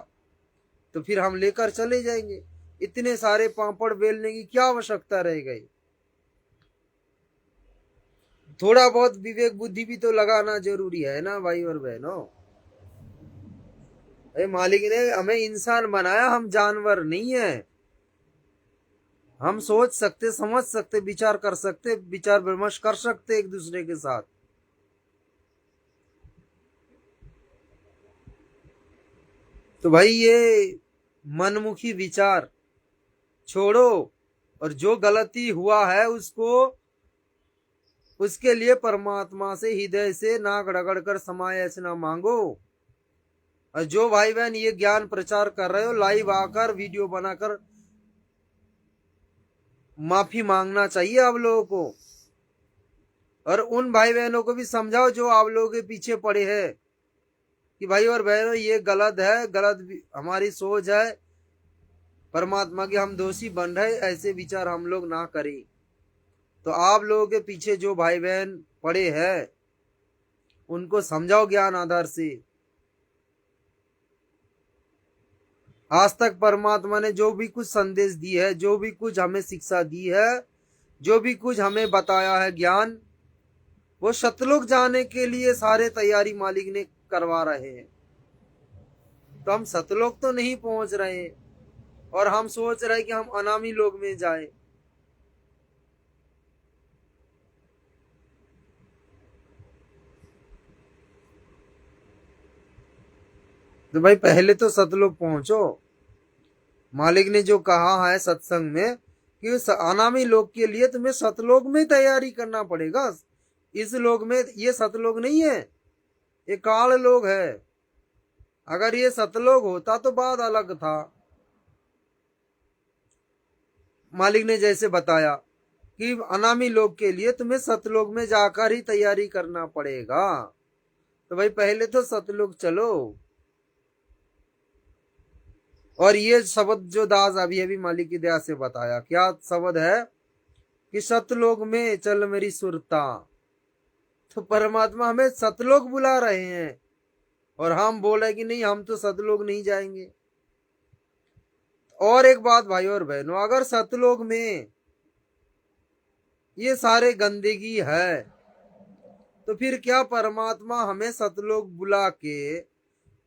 तो फिर हम लेकर चले जाएंगे। इतने सारे पापड़ बेलने की क्या आवश्यकता रह गई? थोड़ा बहुत विवेक बुद्धि भी तो लगाना जरूरी है ना भाई और बहनों। अरे मालिक ने हमें इंसान बनाया, हम जानवर नहीं है। हम सोच सकते, समझ सकते, विचार कर सकते, विचार विमर्श कर सकते एक दूसरे के साथ। तो भाई ये मनमुखी विचार छोड़ो, और जो गलती हुआ है उसके लिए परमात्मा से हृदय से नाक रगड़ कर क्षमा याचना मांगो। और जो भाई बहन ये ज्ञान प्रचार कर रहे हो, लाइव आकर वीडियो बनाकर माफी मांगना चाहिए आप लोगों को। और उन भाई बहनों को भी समझाओ जो आप लोगों के पीछे पड़े हैं कि भाई और बहनों ये गलत है, गलत हमारी सोच है, परमात्मा के हम दोषी बन रहे, ऐसे विचार हम लोग ना करें। तो आप लोगों के पीछे जो भाई बहन पड़े हैं उनको समझाओ ज्ञान आधार से। आज तक परमात्मा ने जो भी कुछ संदेश दी है, जो भी कुछ हमें शिक्षा दी है, जो भी कुछ हमें बताया है ज्ञान, वो सतलोक जाने के लिए सारे तैयारी मालिक ने करवा रहे हैं। तो हम सतलोक तो नहीं पहुंच रहे और हम सोच रहे कि हम अनामी लोक में जाए। तो भाई पहले तो सतलोक पहुंचो। मालिक ने जो कहा है सत्संग में कि अनामी लोक के लिए तुम्हें सतलोक में तैयारी करना पड़ेगा। इस लोक में ये सतलोक नहीं है, ये काल लोक है। अगर ये सतलोक होता तो बात अलग था। मालिक ने जैसे बताया कि अनामी लोक के लिए तुम्हें सतलोक में जाकर ही तैयारी करना पड़ेगा। तो भाई पहले तो सतलोक चलो। और ये शब्द जो दास अभी मालिक की दया से बताया, क्या शब्द है कि सतलोक में चल मेरी सुरता। तो परमात्मा हमें सतलोक बुला रहे हैं और हम बोले कि नहीं हम तो सतलोक नहीं जाएंगे। और एक बात भाई और बहनों, अगर सतलोक में ये सारे गंदगी है तो फिर क्या परमात्मा हमें सतलोक बुला के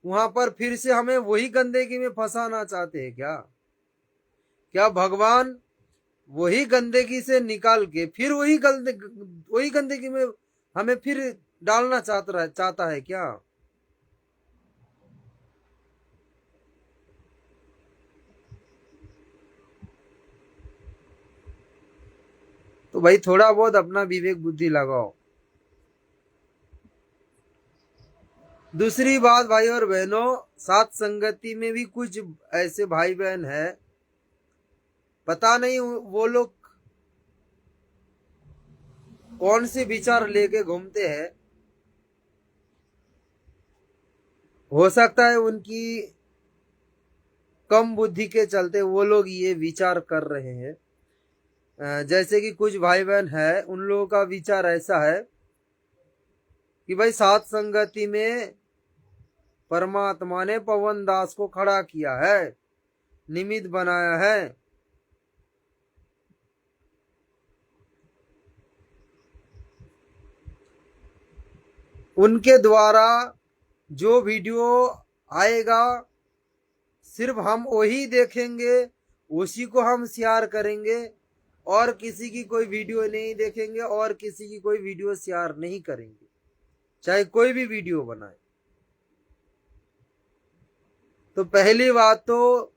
वहां पर फिर से हमें वही गंदगी में फंसाना चाहते हैं क्या? क्या भगवान वही गंदगी से निकाल के फिर वही गंदगी में हमें फिर डालना चाहता है क्या? तो भाई थोड़ा बहुत अपना विवेक बुद्धि लगाओ। दूसरी बात भाई और बहनों, साथ संगति में भी कुछ ऐसे भाई बहन है, पता नहीं वो लोग कौन से विचार लेके घूमते हैं। हो सकता है उनकी कम बुद्धि के चलते वो लोग ये विचार कर रहे हैं। जैसे कि कुछ भाई बहन है, उन लोगों का विचार ऐसा है कि भाई साथ संगति में परमात्मा ने पवन दास को खड़ा किया है, निमित्त बनाया है। उनके द्वारा जो वीडियो आएगा सिर्फ हम वही देखेंगे, उसी को हम शेयर करेंगे, और किसी की कोई वीडियो नहीं देखेंगे और किसी की कोई वीडियो शेयर नहीं करेंगे, चाहे कोई भी वीडियो बनाए। तो पहली बात तो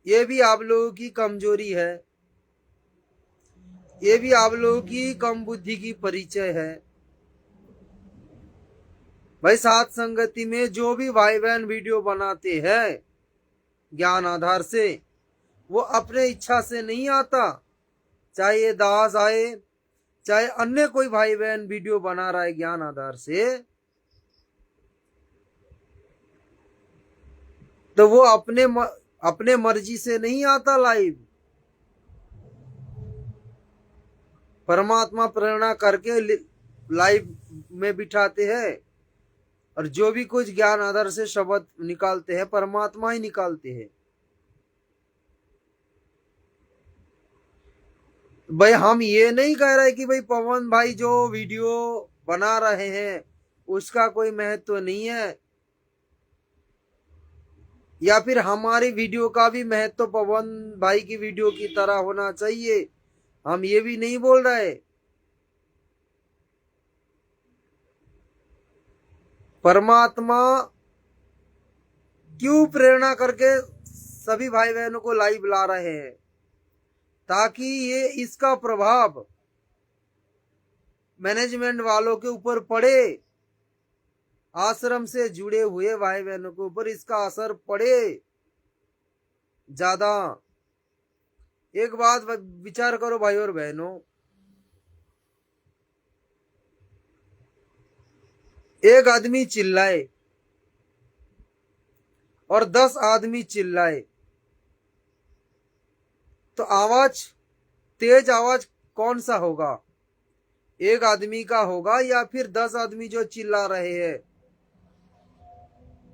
ये भी आप लोगों की कमजोरी है, ये भी आप लोगों की कम बुद्धि की परिचय है। भाई साथ संगति में जो भी भाई बहन वीडियो बनाते हैं ज्ञान आधार से, वो अपने इच्छा से नहीं आता। चाहे ये दास आए, चाहे अन्य कोई भाई बहन वीडियो बना रहा है ज्ञान आधार से, तो वो अपने मर्जी से नहीं आता लाइव। परमात्मा प्रेरणा करके लाइव में बिठाते हैं, और जो भी कुछ ज्ञान आधार से शब्द निकालते हैं परमात्मा ही निकालते हैं। भाई हम ये नहीं कह रहे कि भाई पवन भाई जो वीडियो बना रहे हैं उसका कोई महत्व नहीं है, या फिर हमारी वीडियो का भी महत्व पवन भाई की वीडियो की तरह होना चाहिए, हम ये भी नहीं बोल रहे। परमात्मा क्यों प्रेरणा करके सभी भाई बहनों को लाइव ला रहे हैं, ताकि ये इसका प्रभाव मैनेजमेंट वालों के ऊपर पड़े, आश्रम से जुड़े हुए भाई बहनों के ऊपर इसका असर पड़े ज्यादा। एक बात विचार करो भाई और बहनों, एक आदमी चिल्लाए और 10 आदमी चिल्लाए, तो आवाज, तेज आवाज कौन सा होगा? एक आदमी का होगा या फिर 10 आदमी जो चिल्ला रहे हैं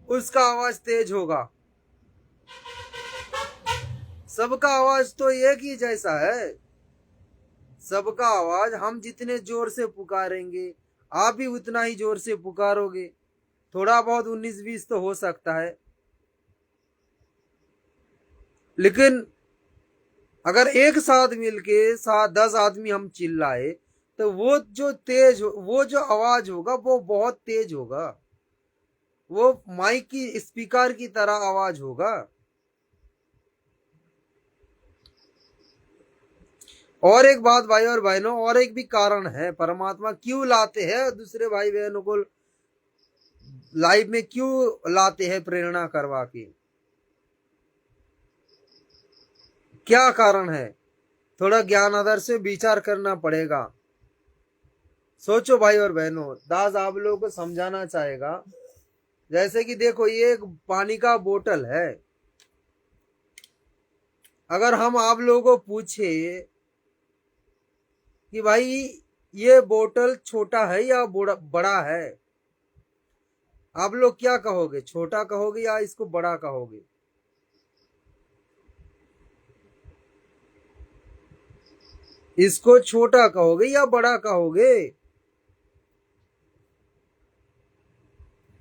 उसका आवाज तेज होगा? सबका आवाज तो एक ही जैसा है। सबका आवाज, हम जितने जोर से पुकारेंगे आप भी उतना ही जोर से पुकारोगे। थोड़ा बहुत 19-20 तो हो सकता है, लेकिन अगर एक साथ मिलके 10 आदमी हम चिल्लाए तो वो जो आवाज होगा वो बहुत तेज होगा, वो माइक की स्पीकर की तरह आवाज होगा। और एक बात भाई और बहनों, और एक भी कारण है परमात्मा क्यों लाते हैं दूसरे भाई बहनों को लाइव में, क्यों लाते हैं प्रेरणा करवा के, क्या कारण है? थोड़ा ज्ञान आधार से विचार करना पड़ेगा। सोचो भाई और बहनों, दास आप लोगों को समझाना चाहेगा। जैसे कि देखो, ये एक पानी का बोतल है। अगर हम आप लोगों को पूछे कि भाई ये बोतल छोटा है या बड़ा है, आप लोग क्या कहोगे? छोटा कहोगे या इसको बड़ा कहोगे? इसको छोटा कहोगे या बड़ा कहोगे?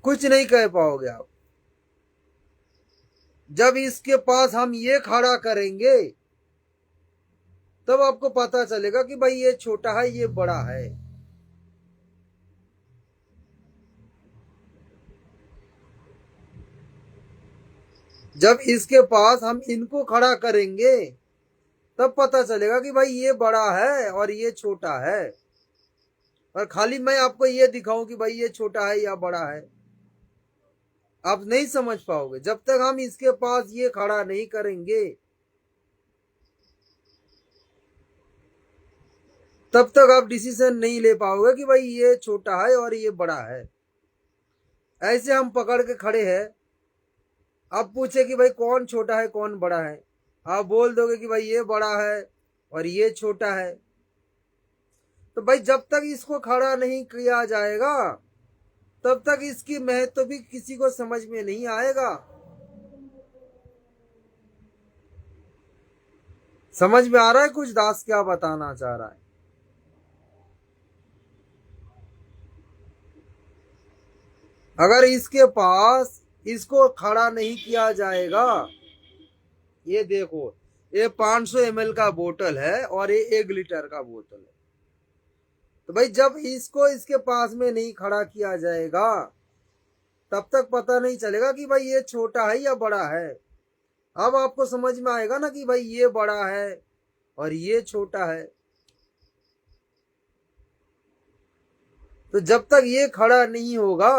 कुछ नहीं कह पाओगे आप। जब इसके पास हम ये खड़ा करेंगे तब आपको पता चलेगा कि भाई ये छोटा है ये बड़ा है। जब इसके पास हम इनको खड़ा करेंगे तब पता चलेगा कि भाई ये बड़ा है और ये छोटा है। और खाली मैं आपको ये दिखाऊं कि भाई ये छोटा है या बड़ा है, आप नहीं समझ पाओगे। जब तक हम इसके पास ये खड़ा नहीं करेंगे तब तक आप डिसीजन नहीं ले पाओगे कि भाई ये छोटा है और ये बड़ा है। ऐसे हम पकड़ के खड़े हैं, आप पूछे कि भाई कौन छोटा है कौन बड़ा है, आप बोल दोगे कि भाई ये बड़ा है और ये छोटा है। तो भाई जब तक इसको खड़ा नहीं किया जाएगा तब तक इसकी महत्व भी किसी को समझ में नहीं आएगा। समझ में आ रहा है कुछ दास क्या बताना चाह रहा है? अगर इसके पास इसको खड़ा नहीं किया जाएगा, ये देखो ये 500 ml का बोतल है और ये 1 लीटर का बोतल है। तो भाई जब इसको इसके पास में नहीं खड़ा किया जाएगा तब तक पता नहीं चलेगा कि भाई ये छोटा है या बड़ा है। अब आपको समझ में आएगा ना कि भाई ये बड़ा है और ये छोटा है। तो जब तक ये खड़ा नहीं होगा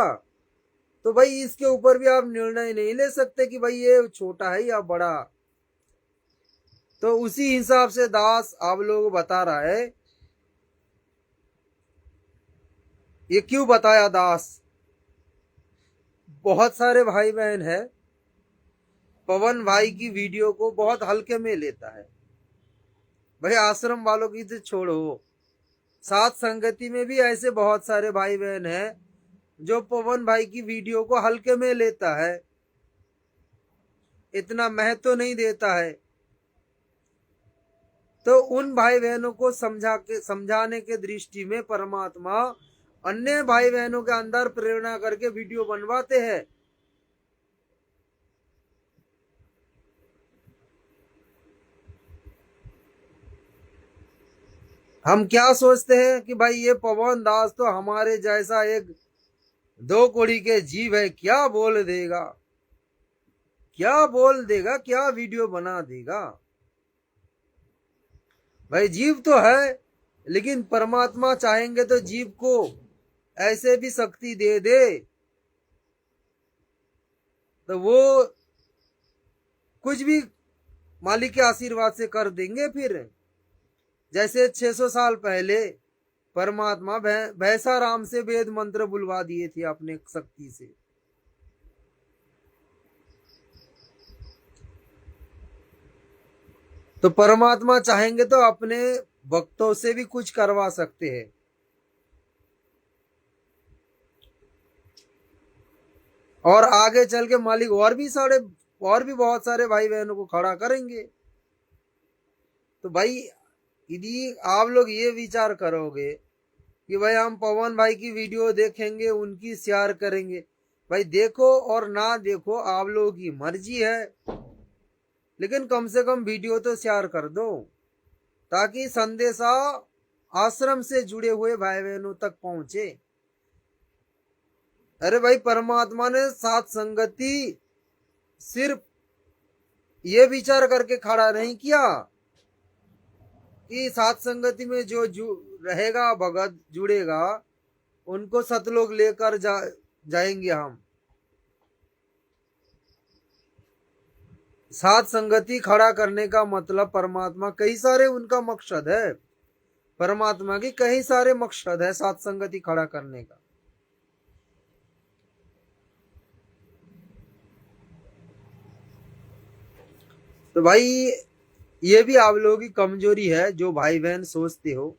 तो भाई इसके ऊपर भी आप निर्णय नहीं ले सकते कि भाई ये छोटा है या बड़ा। तो उसी हिसाब से दास आप लोग बता रहा है। ये क्यों बताया दास? बहुत सारे भाई बहन है पवन भाई की वीडियो को बहुत हल्के में लेता है। भाई आश्रम वालों की तो छोड़ो, साथ संगति में भी ऐसे बहुत सारे भाई बहन हैं जो पवन भाई की वीडियो को हल्के में लेता है, इतना महत्व नहीं देता है। तो उन भाई बहनों को समझाने के दृष्टि में परमात्मा अन्य भाई बहनों के अंदर प्रेरणा करके वीडियो बनवाते हैं। हम क्या सोचते हैं कि भाई ये पवन दास तो हमारे जैसा एक दो कौड़ी के जीव है, क्या बोल देगा, क्या बोल देगा, क्या वीडियो बना देगा। भाई जीव तो है, लेकिन परमात्मा चाहेंगे तो जीव को ऐसे भी शक्ति दे दे तो वो कुछ भी मालिक के आशीर्वाद से कर देंगे। फिर जैसे 600 साल पहले परमात्मा भैंसा राम से वेद मंत्र बुलवा दिए थे अपने शक्ति से। तो परमात्मा चाहेंगे तो अपने भक्तों से भी कुछ करवा सकते हैं। और आगे चल के मालिक और भी बहुत सारे भाई बहनों को खड़ा करेंगे। तो भाई यदि आप लोग ये विचार करोगे कि भाई हम पवन भाई की वीडियो देखेंगे, उनकी शेयर करेंगे, भाई देखो और ना देखो आप लोगों की मर्जी है, लेकिन कम से कम वीडियो तो शेयर कर दो ताकि संदेशा आश्रम से जुड़े हुए भाई बहनों तक पहुंचे। अरे भाई परमात्मा ने साथ संगति सिर्फ ये विचार करके खड़ा नहीं किया कि साथ संगति में जो रहेगा भगत जुड़ेगा उनको सतलोक लेकर जाएंगे हम। साथ संगति खड़ा करने का मतलब परमात्मा कई सारे उनका मकसद है, परमात्मा की कई सारे मकसद है साथ संगति खड़ा करने का। तो भाई ये भी आप लोगों की कमजोरी है जो भाई बहन सोचते हो।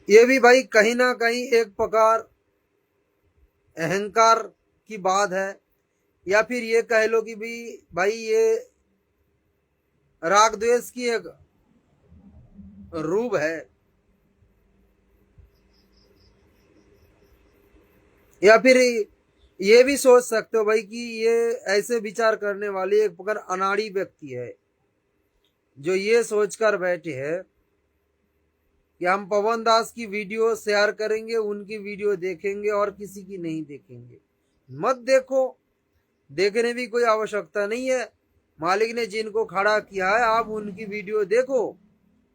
ये भी भाई कहीं ना कहीं एक प्रकार अहंकार की बात है, या फिर ये कह लो कि भाई ये राग द्वेष की एक रूप है, या फिर ये भी सोच सकते हो भाई कि ये ऐसे विचार करने वाले एक प्रकार अनाड़ी व्यक्ति है जो ये सोचकर बैठे हैं कि हम पवन दास की वीडियो शेयर करेंगे, उनकी वीडियो देखेंगे और किसी की नहीं देखेंगे। मत देखो, देखने भी कोई आवश्यकता नहीं है। मालिक ने जिनको खड़ा किया है आप उनकी वीडियो देखो,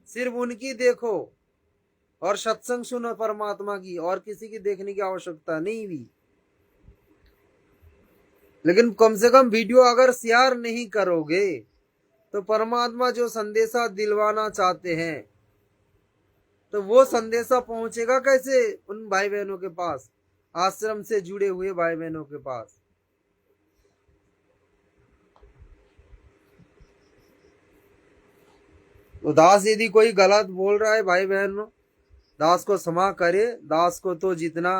सिर्फ उनकी देखो और सत्संग सुनो परमात्मा की, और किसी की देखने की आवश्यकता नहीं भी। लेकिन कम से कम वीडियो अगर शेयर नहीं करोगे तो परमात्मा जो संदेशा दिलवाना चाहते हैं तो वो संदेशा पहुंचेगा कैसे उन भाई बहनों के पास, आश्रम से जुड़े हुए भाई बहनों के पास। तो दास यदि कोई गलत बोल रहा है भाई बहनों, दास को क्षमा करे। दास को तो जितना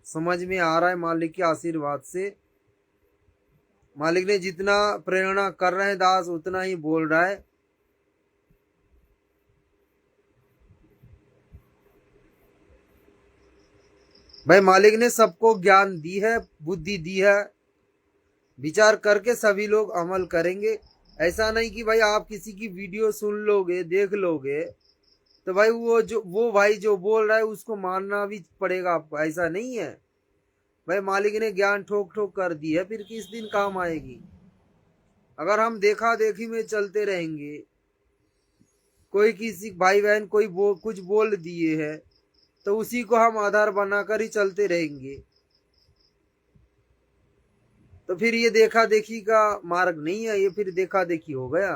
समझ में आ रहा है मालिक के आशीर्वाद से, मालिक ने जितना प्रेरणा कर रहे हैं दास उतना ही बोल रहा है। भाई मालिक ने सबको ज्ञान दी है, बुद्धि दी है, विचार करके सभी लोग अमल करेंगे। ऐसा नहीं कि भाई आप किसी की वीडियो सुन लोगे, देख लोगे तो भाई वो भाई जो बोल रहा है उसको मानना भी पड़ेगा आपको, ऐसा नहीं है। भाई मालिक ने ज्ञान ठोक ठोक कर दी है, फिर किस दिन काम आएगी। अगर हम देखा देखी में चलते रहेंगे, कोई किसी भाई बहन कोई कुछ बोल दिए है तो उसी को हम आधार बनाकर ही चलते रहेंगे। तो फिर ये देखा देखी का मार्ग नहीं है, ये फिर देखा देखी हो गया।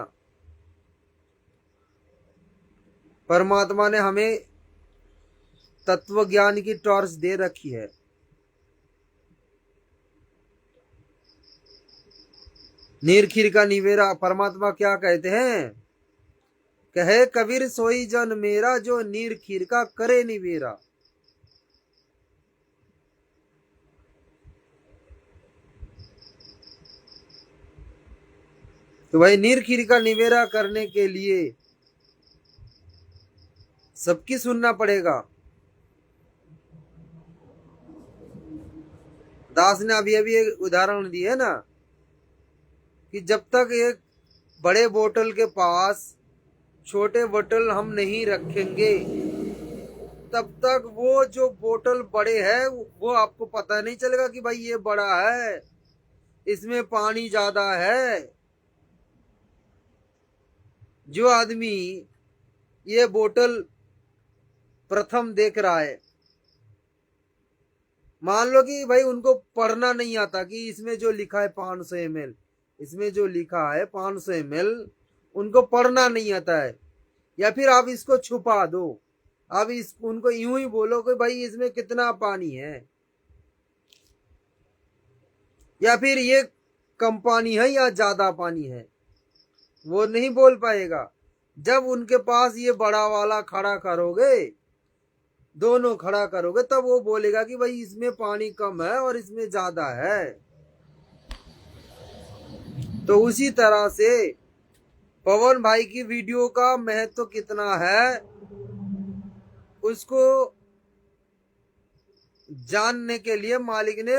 परमात्मा ने हमें तत्व ज्ञान की टॉर्च दे रखी है। नीरखीर का निवेरा, परमात्मा क्या कहते हैं? कहे कबीर सोई जन मेरा, जो नीरखीर का करे निवेरा। तो भाई नीरखीर का निवेरा करने के लिए सबकी सुनना पड़ेगा। दास ने अभी अभी एक उदाहरण दी है ना कि जब तक एक बड़े बोतल के पास छोटे बोतल हम नहीं रखेंगे तब तक वो जो बोतल बड़े है वो आपको पता नहीं चलेगा कि भाई ये बड़ा है, इसमें पानी ज्यादा है। जो आदमी ये बोतल प्रथम देख रहा है, मान लो कि भाई उनको पढ़ना नहीं आता कि इसमें जो लिखा है 500 ml, इसमें जो लिखा है 500 ml, उनको पढ़ना नहीं आता है। या फिर आप इसको छुपा दो, आप उनको यूं ही बोलो कि भाई इसमें कितना पानी है, या फिर ये कम पानी है या ज्यादा पानी है, वो नहीं बोल पाएगा। जब उनके पास ये बड़ा वाला खड़ा करोगे, दोनों खड़ा करोगे, तब वो बोलेगा कि भाई इसमें पानी कम है और इसमें ज्यादा है। तो उसी तरह से पवन भाई की वीडियो का महत्व कितना है उसको जानने के लिए मालिक ने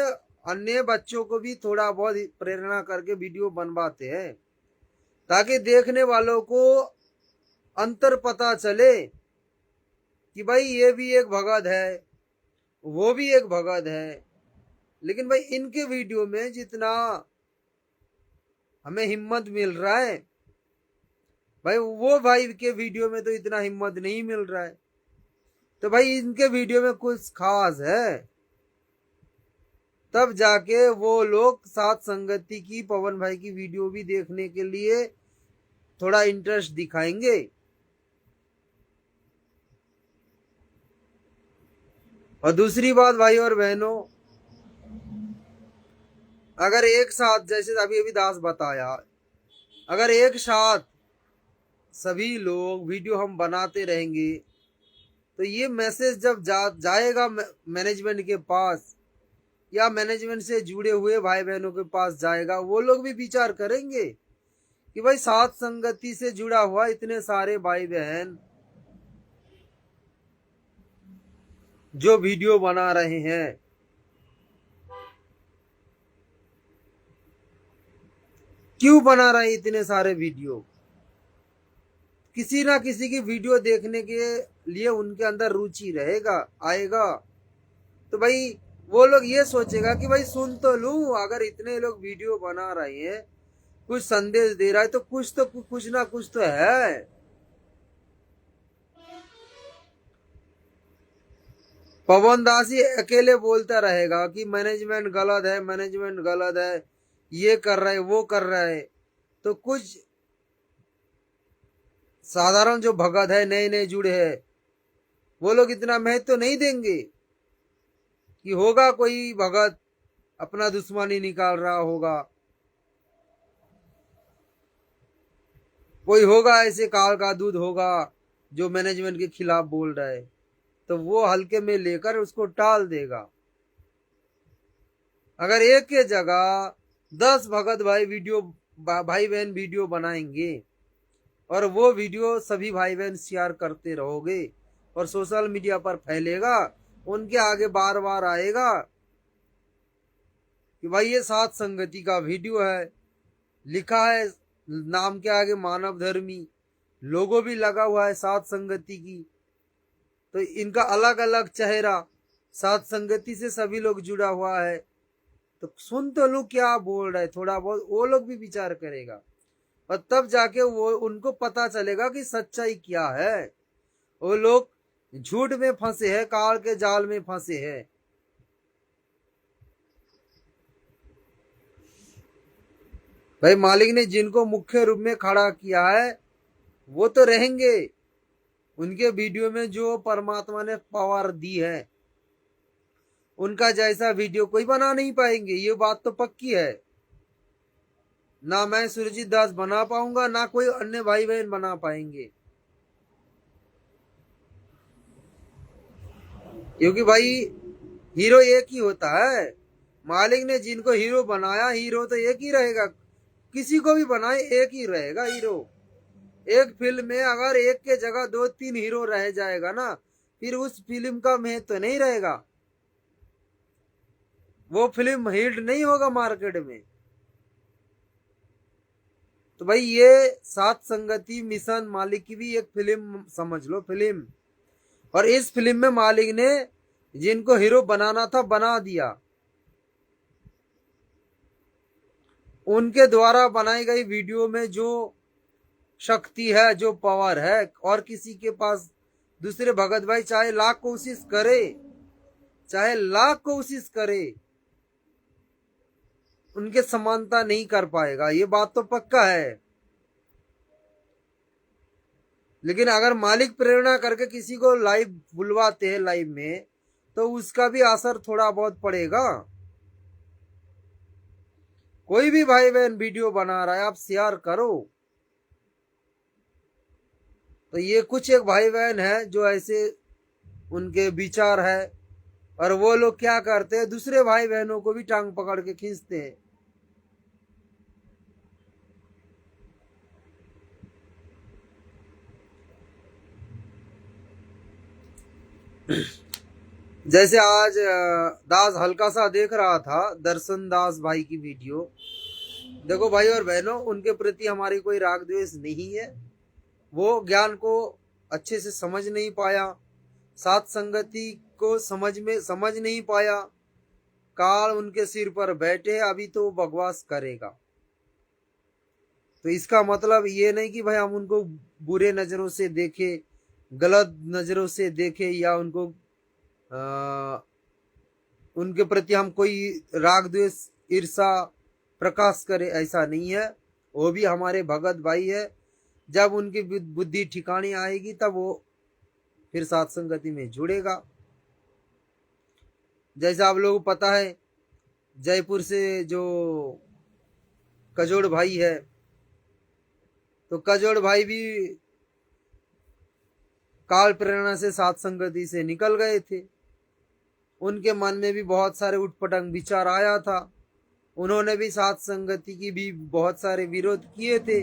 अन्य बच्चों को भी थोड़ा बहुत प्रेरणा करके वीडियो बनवाते हैं, ताकि देखने वालों को अंतर पता चले कि भाई ये भी एक भगत है, वो भी एक भगत है। लेकिन भाई इनके वीडियो में जितना हमें हिम्मत मिल रहा है, भाई वो भाई के वीडियो में तो इतना हिम्मत नहीं मिल रहा है। तो भाई इनके वीडियो में कुछ खास है, तब जाके वो लोग साथ संगति की पवन भाई की वीडियो भी देखने के लिए थोड़ा इंटरेस्ट दिखाएंगे। और दूसरी बात भाई और बहनों, अगर एक साथ, जैसे अभी अभी दास बताया, अगर एक साथ सभी लोग वीडियो हम बनाते रहेंगे तो ये मैसेज जब जाएगा मैनेजमेंट के पास या मैनेजमेंट से जुड़े हुए भाई बहनों के पास जाएगा, वो लोग भी विचार करेंगे कि भाई साथ संगति से जुड़ा हुआ इतने सारे भाई बहन जो वीडियो बना रहे हैं, क्यों बना रहे हैं इतने सारे वीडियो? किसी ना किसी की वीडियो देखने के लिए उनके अंदर रुचि रहेगा, आएगा। तो भाई वो लोग ये सोचेगा कि भाई सुन तो लूं, अगर इतने लोग वीडियो बना रहे हैं, कुछ संदेश दे रहा है, तो कुछ ना कुछ तो है। पवन दास ही अकेले बोलता रहेगा कि मैनेजमेंट गलत है, मैनेजमेंट गलत है, ये कर रहा है, वो कर रहा है। तो कुछ साधारण जो भगत है, नए नए जुड़े हैं, वो लोग इतना महत्व तो नहीं देंगे कि होगा कोई भगत अपना दुश्मनी निकाल रहा होगा, कोई होगा ऐसे काल का दूध होगा जो मैनेजमेंट के खिलाफ बोल रहा है, तो वो हल्के में लेकर उसको टाल देगा। अगर एक के जगह 10 भगत भाई बहन वीडियो बनाएंगे और वो वीडियो सभी भाई बहन शेयर करते रहोगे और सोशल मीडिया पर फैलेगा, उनके आगे बार बार आएगा कि भाई ये साथ संगति का वीडियो है, लिखा है नाम के आगे मानव धर्मी, लोगो भी लगा हुआ है साथ संगति की। तो इनका अलग अलग चेहरा, साथ संगति से सभी लोग जुड़ा हुआ है। तो सुन तो लो क्या बोल रहा है, थोड़ा बहुत वो लोग भी विचार करेगा और तब जाके वो उनको पता चलेगा कि सच्चाई क्या है। वो लोग झूठ में फंसे हैं, काल के जाल में फंसे हैं। भाई मालिक ने जिनको मुख्य रूप में खड़ा किया है वो तो रहेंगे, उनके वीडियो में जो परमात्मा ने पावर दी है उनका जैसा वीडियो कोई बना नहीं पाएंगे, ये बात तो पक्की है। ना मैं सुरजीत दास बना पाऊंगा, ना कोई अन्य भाई बहन बना पाएंगे, क्योंकि भाई हीरो एक ही होता है। मालिक ने जिनको हीरो बनाया, हीरो तो एक ही रहेगा, किसी को भी बनाए एक ही रहेगा हीरो। एक फिल्म में अगर एक के जगह 2-3 हीरो रह जाएगा ना, फिर उस फिल्म का महत्व तो नहीं रहेगा, वो फिल्म हिट नहीं होगा मार्केट में। तो भाई ये सात संगति मिशन मालिक की भी एक फिल्म समझ लो, फिल्म। और इस फिल्म में मालिक ने जिनको हीरो बनाना था बना दिया, उनके द्वारा बनाई गई वीडियो में जो शक्ति है, जो पावर है, और किसी के पास दूसरे भगत भाई चाहे लाख कोशिश करे, चाहे लाख कोशिश करे, उनके समानता नहीं कर पाएगा, ये बात तो पक्का है। लेकिन अगर मालिक प्रेरणा करके किसी को लाइव बुलवाते हैं लाइव में, तो उसका भी असर थोड़ा बहुत पड़ेगा। कोई भी भाई बहन वीडियो बना रहा है, आप शेयर करो। तो ये कुछ एक भाई बहन है जो ऐसे उनके विचार है, और वो लोग क्या करते हैं, दूसरे भाई बहनों को भी टांग पकड़ के खींचते हैं। जैसे आज दास हल्का सा देख रहा था दर्शन दास भाई की वीडियो। देखो भाई और बहनों, उनके प्रति हमारी कोई राग द्वेष नहीं है, वो ज्ञान को अच्छे से समझ नहीं पाया, सात संगति को समझ नहीं पाया, काल उनके सिर पर बैठे, अभी तो वो बकवास करेगा। तो इसका मतलब ये नहीं कि भाई हम उनको बुरे नजरों से देखे, गलत नजरों से देखे, या उनको उनके प्रति हम कोई राग द्वेष ईर्षा प्रकाश करे, ऐसा नहीं है। वो भी हमारे भगत भाई है, जब उनकी बुद्धि ठिकाने आएगी तब वो फिर सात संगति में जुड़ेगा। जैसा आप लोगों को पता है, जयपुर से जो कजोड़ भाई है, तो कजोड़ भाई भी काल प्रेरणा से सात संगति से निकल गए थे। उनके मन में भी बहुत सारे उटपटांग विचार आया था, उन्होंने भी सात संगति की भी बहुत सारे विरोध किए थे।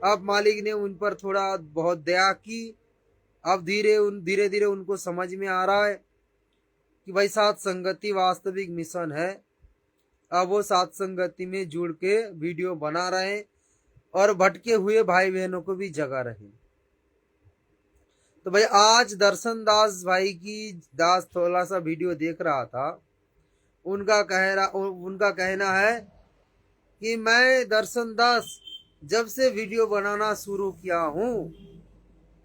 अब मालिक ने उन पर थोड़ा बहुत दया की, अब धीरे धीरे उनको समझ में आ रहा है कि भाई सात संगति वास्तविक मिशन है। अब वो सात संगति में जुड़ के वीडियो बना रहे हैं और भटके हुए भाई बहनों को भी जगा रहे हैं। तो भाई आज दर्शन दास भाई की दास थोड़ा सा वीडियो देख रहा था, उनका कहना है कि मैं दर्शन दास जब से वीडियो बनाना शुरू किया हूं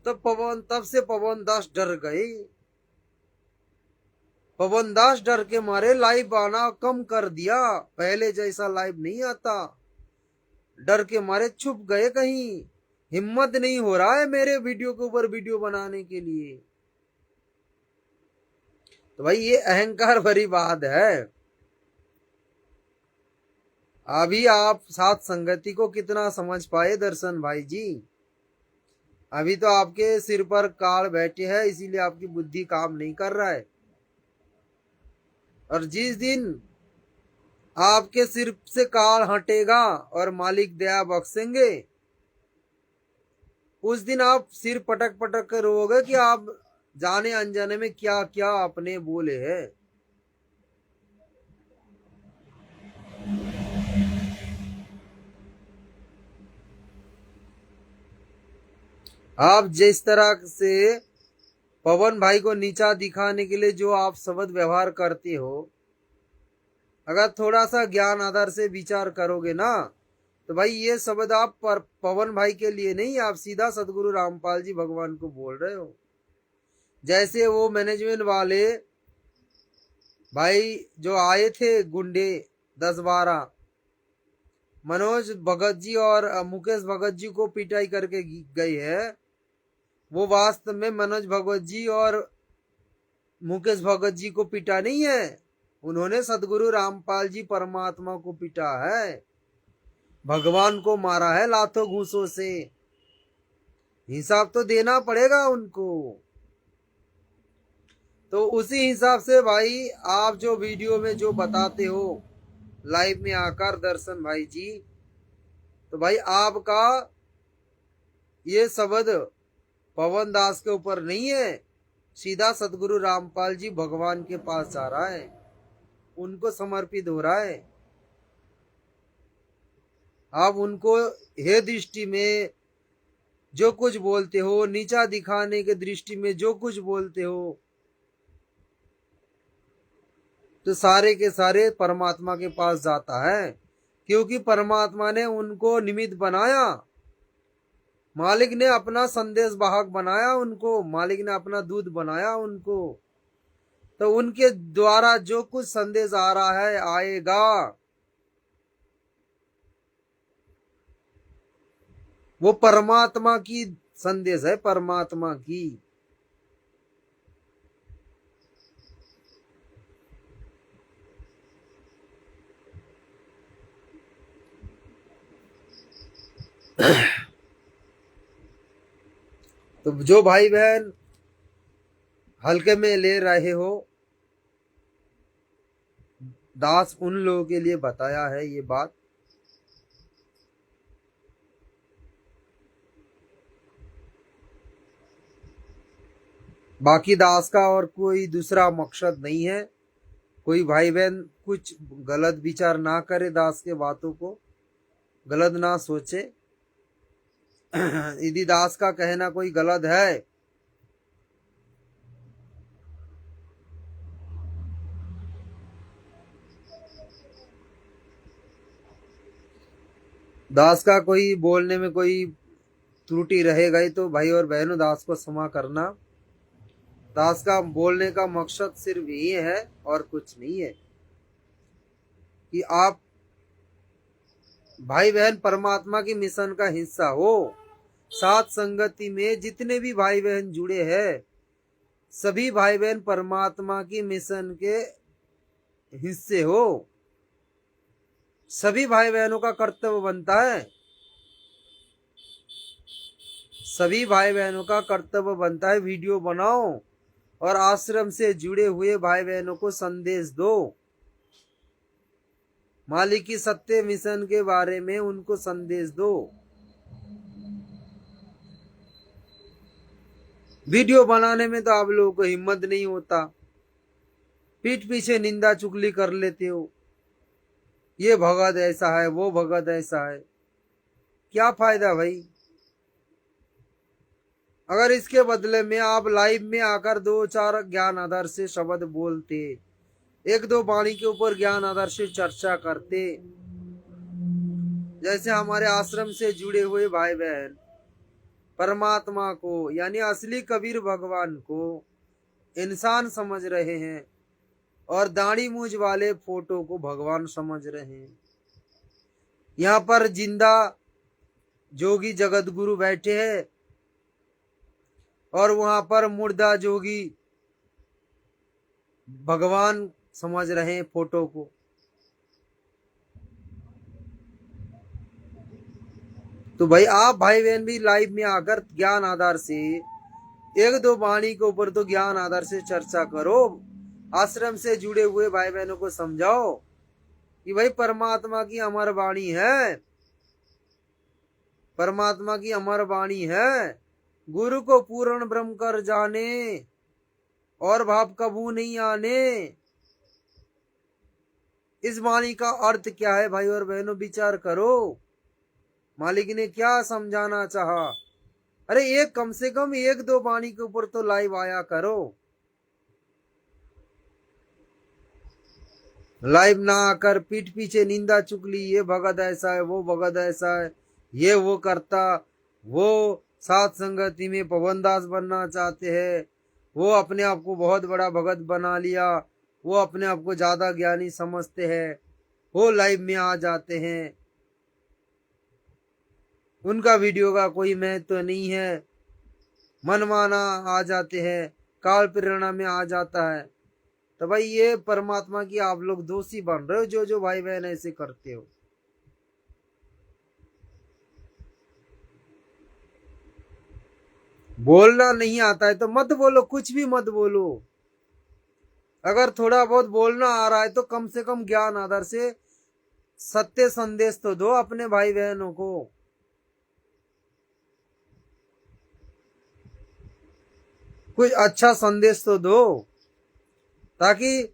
तब से पवन दास डर गए। पवन दास डर के मारे लाइव आना कम कर दिया, पहले जैसा लाइव नहीं आता, डर के मारे छुप गए कहीं, हिम्मत नहीं हो रहा है मेरे वीडियो के ऊपर वीडियो बनाने के लिए। तो भाई ये अहंकार भरी बात है। अभी आप सात संगति को कितना समझ पाए दर्शन भाई जी? अभी तो आपके सिर पर काल बैठे हैं, इसीलिए आपकी बुद्धि काम नहीं कर रहा है। और जिस दिन आपके सिर से काल हटेगा और मालिक दया बख्शेंगे, उस दिन आप सिर पटक पटक कर रोओगे कि आप जाने अनजाने में क्या क्या आपने बोले हैं। आप जिस तरह से पवन भाई को नीचा दिखाने के लिए जो आप शब्द व्यवहार करते हो, अगर थोड़ा सा ज्ञान आधार से विचार करोगे ना, तो भाई ये शब्द आप पवन भाई के लिए नहीं, आप सीधा सदगुरु रामपाल जी भगवान को बोल रहे हो। जैसे वो मैनेजमेंट वाले भाई जो आए थे गुंडे 10-12, मनोज भगत जी और मुकेश भगत जी को पिटाई करके गई है, वो वास्तव में मनोज भगत जी और मुकेश भगत जी को पिटा नहीं है, उन्होंने सदगुरु रामपाल जी परमात्मा को पिटा है, भगवान को मारा है लातों घूसों से। हिसाब तो देना पड़ेगा उनको। तो उसी हिसाब से भाई आप जो वीडियो में जो बताते हो लाइव में आकर दर्शन भाई जी, तो भाई आपका ये शब्द पवन दास के ऊपर नहीं है, सीधा सदगुरु रामपाल जी भगवान के पास जा रहा है, उनको समर्पित हो रहा है। आप उनको हे दृष्टि में जो कुछ बोलते हो, नीचा दिखाने के दृष्टि में जो कुछ बोलते हो, तो सारे के सारे परमात्मा के पास जाता है, क्योंकि परमात्मा ने उनको निमित्त बनाया, मालिक ने अपना संदेश वाहक बनाया उनको, मालिक ने अपना दूध बनाया उनको। तो उनके द्वारा जो कुछ संदेश आ रहा है आएगा, वो परमात्मा की संदेश है, परमात्मा की। तो जो भाई बहन हल्के में ले रहे हो, दास उन लोगों के लिए बताया है ये बात। बाकी दास का और कोई दूसरा मकसद नहीं है। कोई भाई बहन कुछ गलत विचार ना करे, दास के बातों को गलत ना सोचे। यदि दास का कहना कोई गलत है, दास का कोई बोलने में कोई त्रुटि रहेगा ही, तो भाई और बहनों दास को क्षमा करना। दास का बोलने का मकसद सिर्फ ये है और कुछ नहीं है कि आप भाई बहन परमात्मा की मिशन का हिस्सा हो। साथ संगति में जितने भी भाई बहन जुड़े हैं, सभी भाई बहन परमात्मा की मिशन के हिस्से हो। सभी भाई बहनों का कर्तव्य बनता है, सभी भाई बहनों का कर्तव्य बनता है, वीडियो बनाओ और आश्रम से जुड़े हुए भाई बहनों को संदेश दो, मालिक की सत्य मिशन के बारे में उनको संदेश दो। वीडियो बनाने में तो आप लोगों को हिम्मत नहीं होता, पीठ पीछे निंदा चुगली कर लेते हो, ये भगत ऐसा है, वो भगत ऐसा है। क्या फायदा भाई? अगर इसके बदले में आप लाइव में आकर 2-4 ज्ञान आधार से शब्द बोलते, 1-2 वाणी के ऊपर ज्ञान आधार से चर्चा करते, जैसे हमारे आश्रम से जुड़े हुए भाई बहन परमात्मा को यानी असली कबीर भगवान को इंसान समझ रहे हैं और दाढ़ी मूंछ वाले फोटो को भगवान समझ रहे हैं। यहाँ पर जिंदा जोगी जगत गुरु बैठे हैं और वहां पर मुर्दा जोगी भगवान समझ रहे हैं फोटो को। तो भाई आप भाई बहन भी लाइव में आकर ज्ञान आधार से 1-2 वाणी के ऊपर तो ज्ञान आधार से चर्चा करो, आश्रम से जुड़े हुए भाई बहनों को समझाओ कि भाई परमात्मा की अमर वाणी है, परमात्मा की अमर वाणी है, गुरु को पूर्ण ब्रह्म कर जाने और भाव कबू नहीं आने। इस वाणी का अर्थ क्या है भाई और बहनों, विचार करो। मालिक ने क्या समझाना चाहा? अरे एक कम से कम 1-2 वाणी के ऊपर तो लाइव आया करो। लाइव ना आकर पीठ पीछे निंदा चुगली, ये भगत ऐसा है, वो भगत ऐसा है, ये वो करता, वो साथ संगति में पवन दास बनना चाहते हैं, वो अपने आप को बहुत बड़ा भगत बना लिया, वो अपने आप को ज्यादा ज्ञानी समझते हैं, वो लाइव में आ जाते हैं, उनका वीडियो का कोई महत्व तो नहीं है, मनमाना आ जाते हैं, काल प्रेरणा में आ जाता है। तो भाई ये परमात्मा की आप लोग दोषी बन रहे हो, जो जो भाई बहन ऐसे करते हो। बोलना नहीं आता है तो मत बोलो, कुछ भी मत बोलो। अगर थोड़ा बहुत बोलना आ रहा है तो कम से कम ज्ञान आधार से सत्य संदेश तो दो अपने भाई बहनों को। कुछ अच्छा संदेश तो दो, ताकि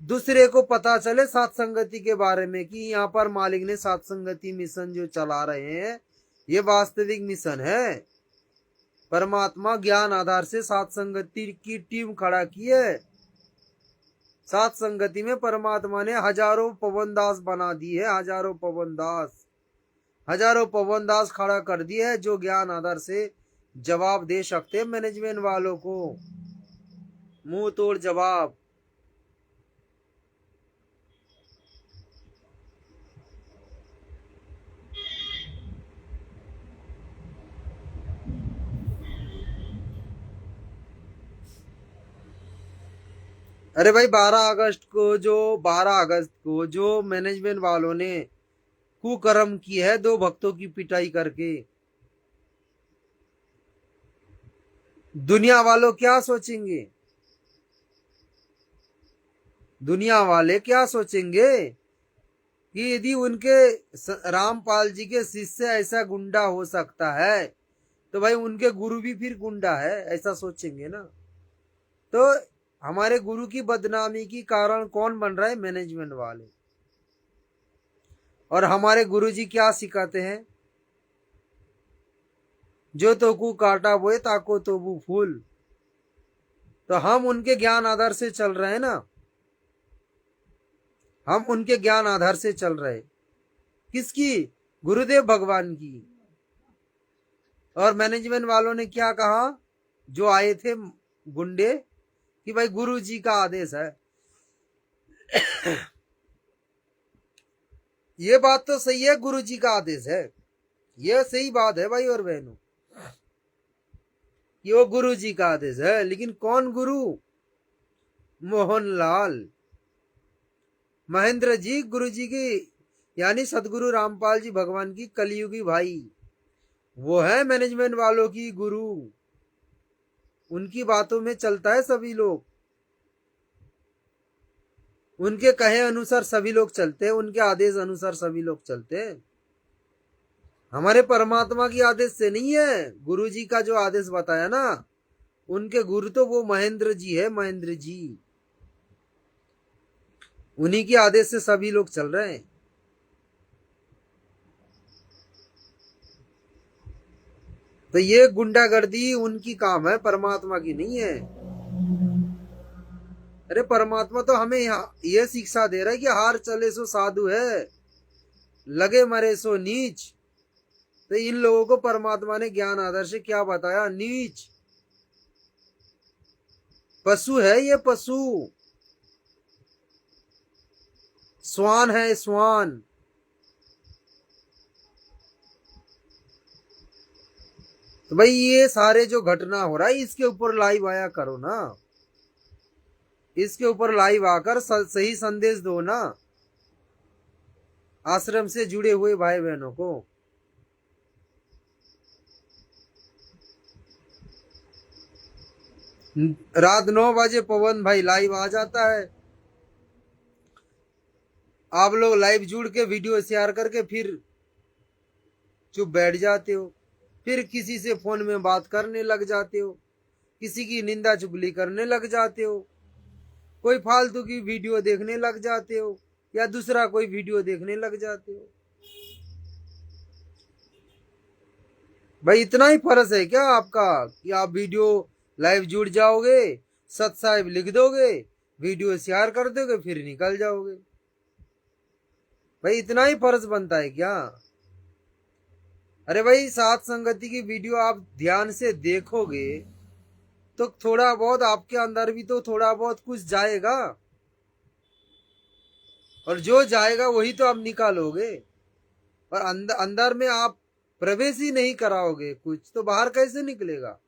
दूसरे को पता चले सत्संगति के बारे में कि यहाँ पर मालिक ने सत्संगति मिशन जो चला रहे हैं ये वास्तविक मिशन है। परमात्मा ज्ञान आधार से सत्संगति की टीम खड़ा की है। सत्संगति में परमात्मा ने हजारों पवनदास बना दिए है, हजारों पवनदास खड़ा कर दिए है, जो ज्ञान आधार से जवाब दे सकते हैं मैनेजमेंट वालों को, मुंह तोड़ जवाब। अरे भाई 12 अगस्त को जो मैनेजमेंट वालों ने कुकर्म की है, 2 भक्तों की पिटाई करके, दुनिया वालों क्या सोचेंगे? दुनिया वाले क्या सोचेंगे कि यदि उनके रामपाल जी के शिष्य ऐसा गुंडा हो सकता है तो भाई उनके गुरु भी फिर गुंडा है, ऐसा सोचेंगे ना। तो हमारे गुरु की बदनामी की कारण कौन बन रहा है? मैनेजमेंट वाले। और हमारे गुरु जी क्या सिखाते हैं? जो तो कु काटा बोए ताको तो वो फूल। तो हम उनके ज्ञान आधार से चल रहे हैं ना, हम उनके ज्ञान आधार से चल रहे। किसकी? गुरुदेव भगवान की। और मैनेजमेंट वालों ने क्या कहा, जो आए थे गुंडे, कि भाई गुरु जी का आदेश है। ये बात तो सही है, गुरु जी का आदेश है, ये सही बात है भाई और बहनों, कि वो गुरु जी का आदेश है। लेकिन कौन गुरु? मोहनलाल महेंद्र जी गुरु जी की, यानी सदगुरु रामपाल जी भगवान की कलयुगी भाई, वो है मैनेजमेंट वालों की गुरु। उनकी बातों में चलता है सभी लोग, उनके कहे अनुसार सभी लोग चलते हैं, उनके आदेश अनुसार सभी लोग चलते हैं। हमारे परमात्मा की आदेश से नहीं है, गुरु जी का जो आदेश बताया ना, उनके गुरु तो वो महेंद्र जी है, महेंद्र जी, उन्हीं के आदेश से सभी लोग चल रहे हैं। तो ये गुंडागर्दी उनकी काम है, परमात्मा की नहीं है। अरे परमात्मा तो हमें ये शिक्षा दे रहा है कि हार चले सो साधु है, लगे मरे सो नीच। तो इन लोगों को परमात्मा ने ज्ञान आधार से क्या बताया? नीच, पशु है ये, पशु, स्वान है, स्वान। तो भाई ये सारे जो घटना हो रहा है इसके ऊपर लाइव आया करो ना, इसके ऊपर लाइव आकर सही संदेश दो ना आश्रम से जुड़े हुए भाई बहनों को। रात 9 बजे पवन भाई लाइव आ जाता है, आप लोग लाइव जुड़ के वीडियो शेयर करके फिर चुप बैठ जाते हो, फिर किसी से फोन में बात करने लग जाते हो, किसी की निंदा चुगली करने लग जाते हो, कोई फालतू की वीडियो देखने लग जाते हो, या दूसरा कोई वीडियो देखने लग जाते हो। भाई इतना ही फर्ज है क्या आपका कि आप वीडियो लाइव जुड़ जाओगे, सत साहिब लिख दोगे, वीडियो शेयर कर दोगे, फिर निकल जाओगे? भाई इतना ही फर्ज बनता है क्या? अरे भाई सात संगति की वीडियो आप ध्यान से देखोगे तो थोड़ा बहुत आपके अंदर भी तो थोड़ा बहुत कुछ जाएगा, और जो जाएगा वही तो आप निकालोगे। और अंदर अंदर में आप प्रवेश ही नहीं कराओगे कुछ, तो बाहर कैसे निकलेगा?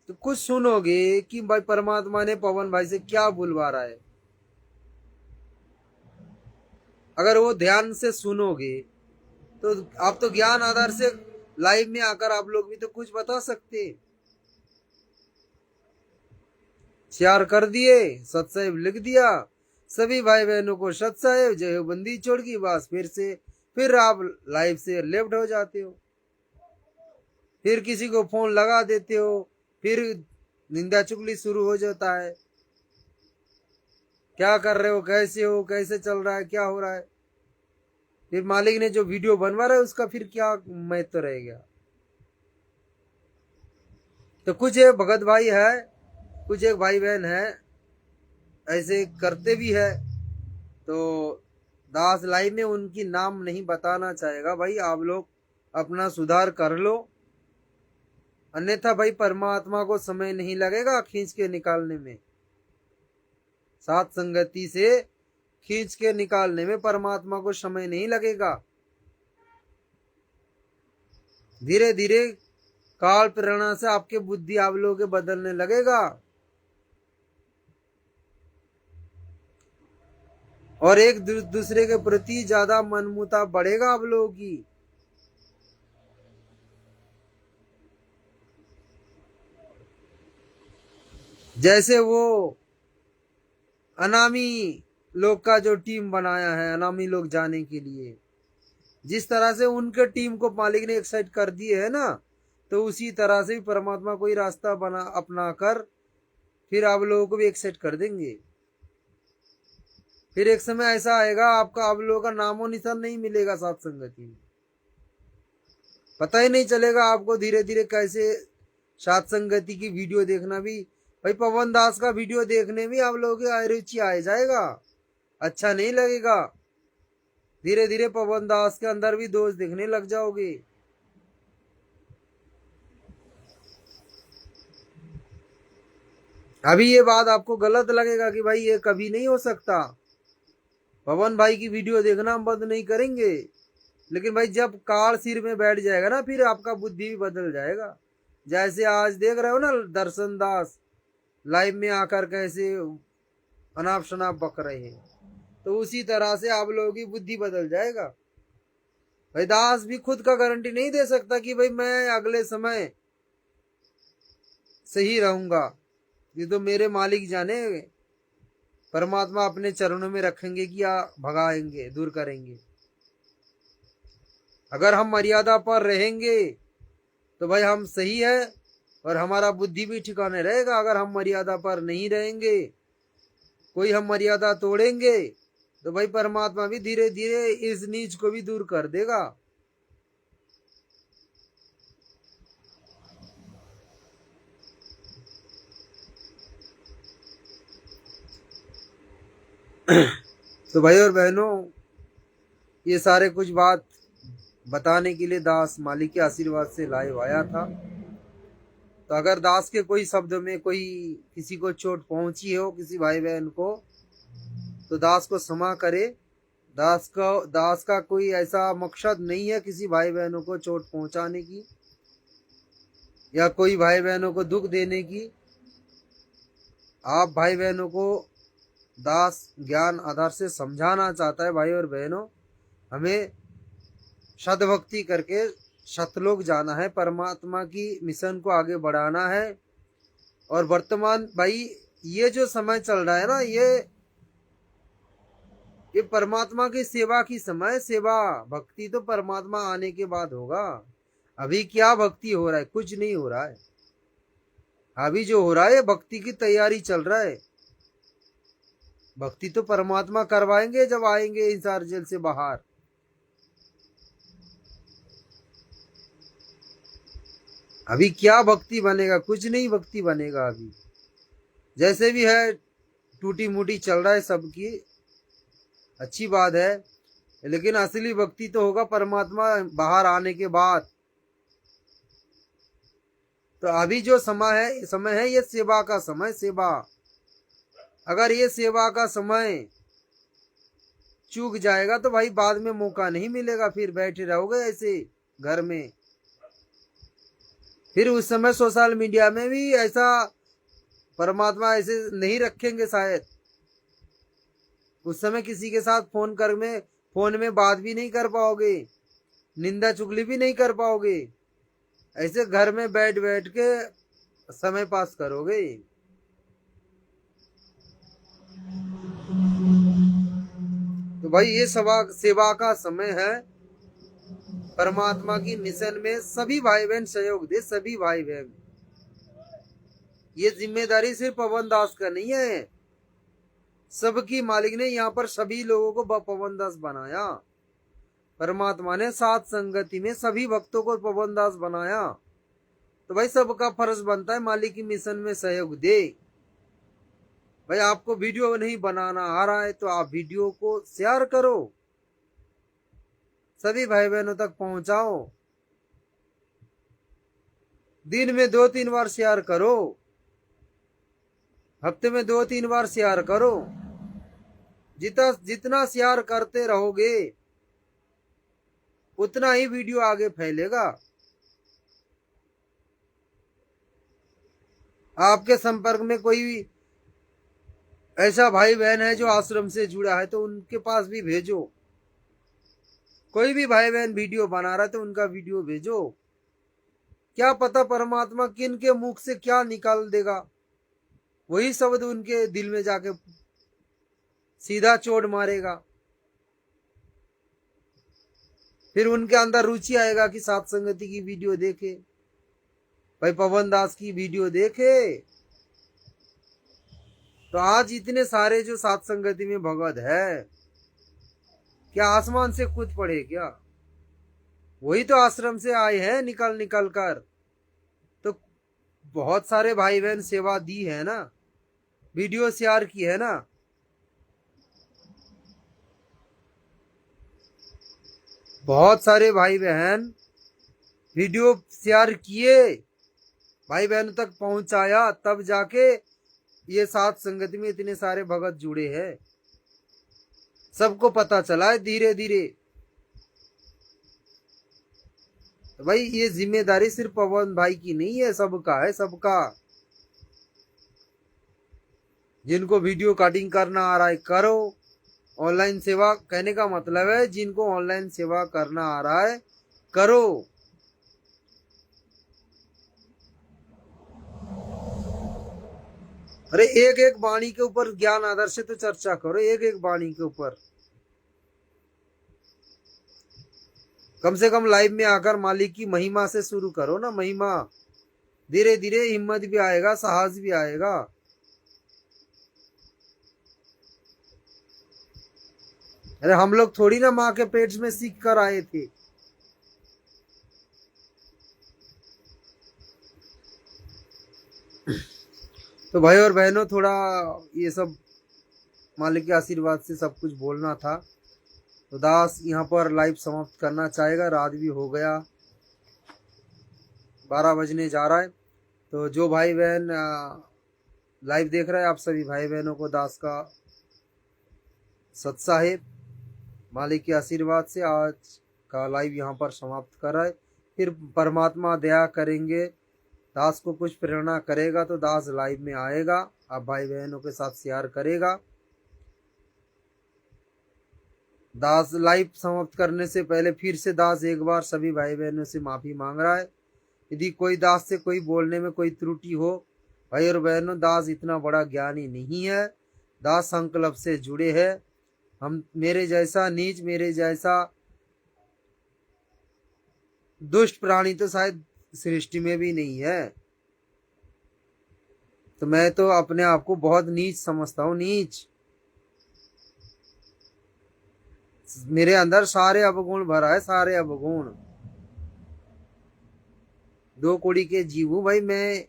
तो कुछ सुनोगे कि भाई परमात्मा ने पवन भाई से क्या बुलवा रहा है। अगर वो ध्यान से सुनोगे तो आप तो ज्ञान आधार से लाइव में आकर आप लोग भी तो कुछ बता सकते। शेयर कर दिए, सत्साहिब लिख दिया, सभी भाई बहनों को सत्साहिब जय हो बंदी छोड़ की, बस फिर आप लाइव से लेफ्ट हो जाते हो, फिर किसी को फोन लगा देते हो, फिर निंदा चुगली शुरू हो जाता है। क्या कर रहे हो, कैसे हो, कैसे चल रहा है, क्या हो रहा है। फिर मालिक ने जो वीडियो बनवा रहा है उसका फिर क्या महत्व रह गया। तो कुछ एक भगत भाई है, कुछ एक भाई बहन है ऐसे करते भी है, तो दास लाइव में उनकी नाम नहीं बताना चाहेगा। भाई आप लोग अपना सुधार कर लो, अन्यथा भाई परमात्मा को समय नहीं लगेगा खींच के निकालने में। सात संगति से खींच के निकालने में परमात्मा को समय नहीं लगेगा। धीरे धीरे काल प्रेरणा से आपके बुद्धि आप लोगों के बदलने लगेगा, और एक दूसरे के प्रति ज्यादा मनमुता बढ़ेगा आप लोगों की। जैसे वो अनामी लोग का जो टीम बनाया है अनामी लोग जाने के लिए, जिस तरह से उनके टीम को मालिक ने एक्साइट कर दिए है ना, तो उसी तरह से भी परमात्मा कोई रास्ता बना अपना कर फिर आप लोगों को भी एक्सेप्ट कर देंगे। फिर एक समय ऐसा आएगा आपका आप लोगों का नामो निशान नहीं मिलेगा साथ संगति में, पता ही नहीं चलेगा आपको। धीरे धीरे कैसे साथ संगति की वीडियो देखना भी, भाई पवन दास का वीडियो देखने में आप लोगों की अरुचि आ जाएगा, अच्छा नहीं लगेगा। धीरे धीरे पवन दास के अंदर भी दोष दिखने लग जाओगे। अभी ये बात आपको गलत लगेगा कि भाई ये कभी नहीं हो सकता, पवन भाई की वीडियो देखना हम बंद नहीं करेंगे, लेकिन भाई जब काल सिर में बैठ जाएगा ना फिर आपका बुद्धि भी बदल जाएगा। जैसे आज देख रहे हो ना दर्शन दास लाइव में आकर कैसे अनाप शनाप बक रहे हैं, तो उसी तरह से आप लोगों की बुद्धि बदल जाएगा। भाई दास भी खुद का गारंटी नहीं दे सकता कि भाई मैं अगले समय सही रहूंगा, ये तो मेरे मालिक जाने। परमात्मा अपने चरणों में रखेंगे कि या भगाएंगे, दूर करेंगे। अगर हम मर्यादा पर रहेंगे तो भाई हम सही है और हमारा बुद्धि भी ठिकाने रहेगा। अगर हम मर्यादा पर नहीं रहेंगे, कोई हम मर्यादा तोड़ेंगे, तो भाई परमात्मा भी धीरे धीरे इस नीच को भी दूर कर देगा। तो भाई और बहनों, ये सारे कुछ बात बताने के लिए दास मालिक के आशीर्वाद से लाइव आया था। तो अगर दास के कोई शब्द में कोई किसी को चोट पहुंची हो, किसी भाई बहन को, तो दास को क्षमा करे। दास का कोई ऐसा मकसद नहीं है किसी भाई बहनों को चोट पहुंचाने की या कोई भाई बहनों को दुख देने की। आप भाई बहनों को दास ज्ञान आधार से समझाना चाहता है। भाई और बहनों, हमें सद्भक्ति करके सतलोक जाना है, परमात्मा की मिशन को आगे बढ़ाना है। और वर्तमान भाई ये जो समय चल रहा है ना, ये परमात्मा की सेवा की समय, सेवा भक्ति तो परमात्मा आने के बाद होगा। अभी क्या भक्ति हो रहा है? कुछ नहीं हो रहा है। अभी जो हो रहा है भक्ति की तैयारी चल रहा है। भक्ति तो परमात्मा करवाएंगे जब आएंगे इंसार जेल से बाहर। अभी क्या भक्ति बनेगा? कुछ नहीं भक्ति बनेगा। अभी जैसे भी है टूटी मुटी चल रहा है सबकी, अच्छी बात है, लेकिन असली भक्ति तो होगा परमात्मा बाहर आने के बाद। तो अभी जो समय है ये सेवा का समय, सेवा। अगर ये सेवा का समय चूक जाएगा तो भाई बाद में मौका नहीं मिलेगा, फिर बैठे रहोगे ऐसे घर में। फिर उस समय सोशल मीडिया में भी ऐसा परमात्मा ऐसे नहीं रखेंगे शायद। उस समय किसी के साथ फोन में बात भी नहीं कर पाओगे, निंदा चुगली भी नहीं कर पाओगे, ऐसे घर में बैठ बैठ के समय पास करोगे। तो भाई ये सेवा का समय है। परमात्मा की मिशन में सभी भाई बहन सहयोग दे, सभी भाई बहन। ये जिम्मेदारी सिर्फ पवन दास का नहीं है, सबकी मालिक ने यहाँ पर सभी लोगों को पवन दास बनाया। परमात्मा ने साथ संगति में सभी भक्तों को पवन दास बनाया। तो भाई सबका फर्ज बनता है मालिक की मिशन में सहयोग दे। भाई आपको वीडियो नहीं बनाना आ रहा है तो आप वीडियो को शेयर करो, सभी भाई बहनों तक पहुंचाओ। दिन में 2-3 बार शेयर करो, हफ्ते में 2-3 बार शेयर करो। जितना शेयर करते रहोगे उतना ही वीडियो आगे फैलेगा। आपके संपर्क में कोई ऐसा भाई बहन है जो आश्रम से जुड़ा है तो उनके पास भी भेजो। कोई भी भाई बहन वीडियो बना रहा है तो उनका वीडियो भेजो। क्या पता परमात्मा किन के मुख से क्या निकाल देगा, वही शब्द उनके दिल में जाके सीधा चोट मारेगा। फिर उनके अंदर रुचि आएगा कि सात संगति की वीडियो देखे, भाई पवन दास की वीडियो देखे। तो आज इतने सारे जो सात संगति में भगवत है, क्या आसमान से कूद पड़े क्या? वही तो आश्रम से आए हैं निकल निकल कर। तो बहुत सारे भाई बहन सेवा दी है ना, वीडियो शेयर की है ना। बहुत सारे भाई बहन वीडियो शेयर किए, भाई बहनों तक पहुंचाया, तब जाके ये सात संगति में इतने सारे भगत जुड़े हैं। सबको पता चला है धीरे धीरे। तो भाई ये जिम्मेदारी सिर्फ पवन भाई की नहीं है, सबका है, सबका। जिनको वीडियो कटिंग करना आ रहा है करो। ऑनलाइन सेवा कहने का मतलब है जिनको ऑनलाइन सेवा करना आ रहा है करो। अरे एक एक वाणी के ऊपर ज्ञान आदर्श से तो चर्चा करो, एक एक वाणी के ऊपर। कम से कम लाइव में आकर मालिक की महिमा से शुरू करो ना, महिमा। धीरे धीरे हिम्मत भी आएगा, साहस भी आएगा। अरे हम लोग थोड़ी ना माँ के पेट में सीख कर आए थे। तो भाई और बहनों थोड़ा ये सब मालिक के आशीर्वाद से सब कुछ बोलना था। तो दास यहाँ पर लाइव समाप्त करना चाहेगा, रात भी हो गया, 12 बजने जा रहा है। तो जो भाई बहन लाइव देख रहे हैं, आप सभी भाई बहनों को दास का सत्साहिब मालिक के आशीर्वाद से आज का लाइव यहाँ पर समाप्त कर रहा है। फिर परमात्मा दया करेंगे, दास को कुछ प्रेरणा करेगा तो दास लाइव में आएगा, आप भाई बहनों के साथ शेयर करेगा। दास लाइव समाप्त करने से पहले फिर से दास एक बार सभी भाई बहनों से माफी मांग रहा है। यदि कोई दास से कोई बोलने में कोई त्रुटि हो, भाई और बहनों दास इतना बड़ा ज्ञानी नहीं है, दास संकल्प से जुड़े हैं। हम मेरे जैसा नीच, मेरे जैसा दुष्ट प्राणी तो शायद सृष्टि में भी नहीं है। तो मैं तो अपने आप को बहुत नीच समझता हूँ, नीच। मेरे अंदर सारे अवगुण भरा है, सारे अवगुण। 2 कौड़ी के जीव हूं भाई मैं।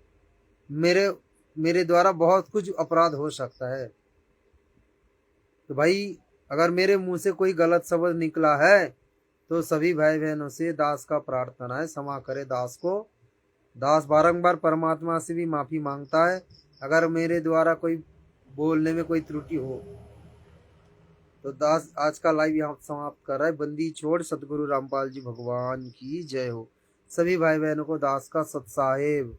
मेरे द्वारा बहुत कुछ अपराध हो सकता है। तो भाई अगर मेरे मुंह से कोई गलत शब्द निकला है तो सभी भाई बहनों से दास का प्रार्थना है, क्षमा करे दास को। दास बारंबार परमात्मा से भी माफी मांगता है, अगर मेरे द्वारा कोई बोलने में कोई त्रुटि हो तो दास आज का लाइव यहाँ समाप्त कर रहा है। बंदी छोड़ सतगुरु रामपाल जी भगवान की जय हो। सभी भाई बहनों को दास का सत साहेब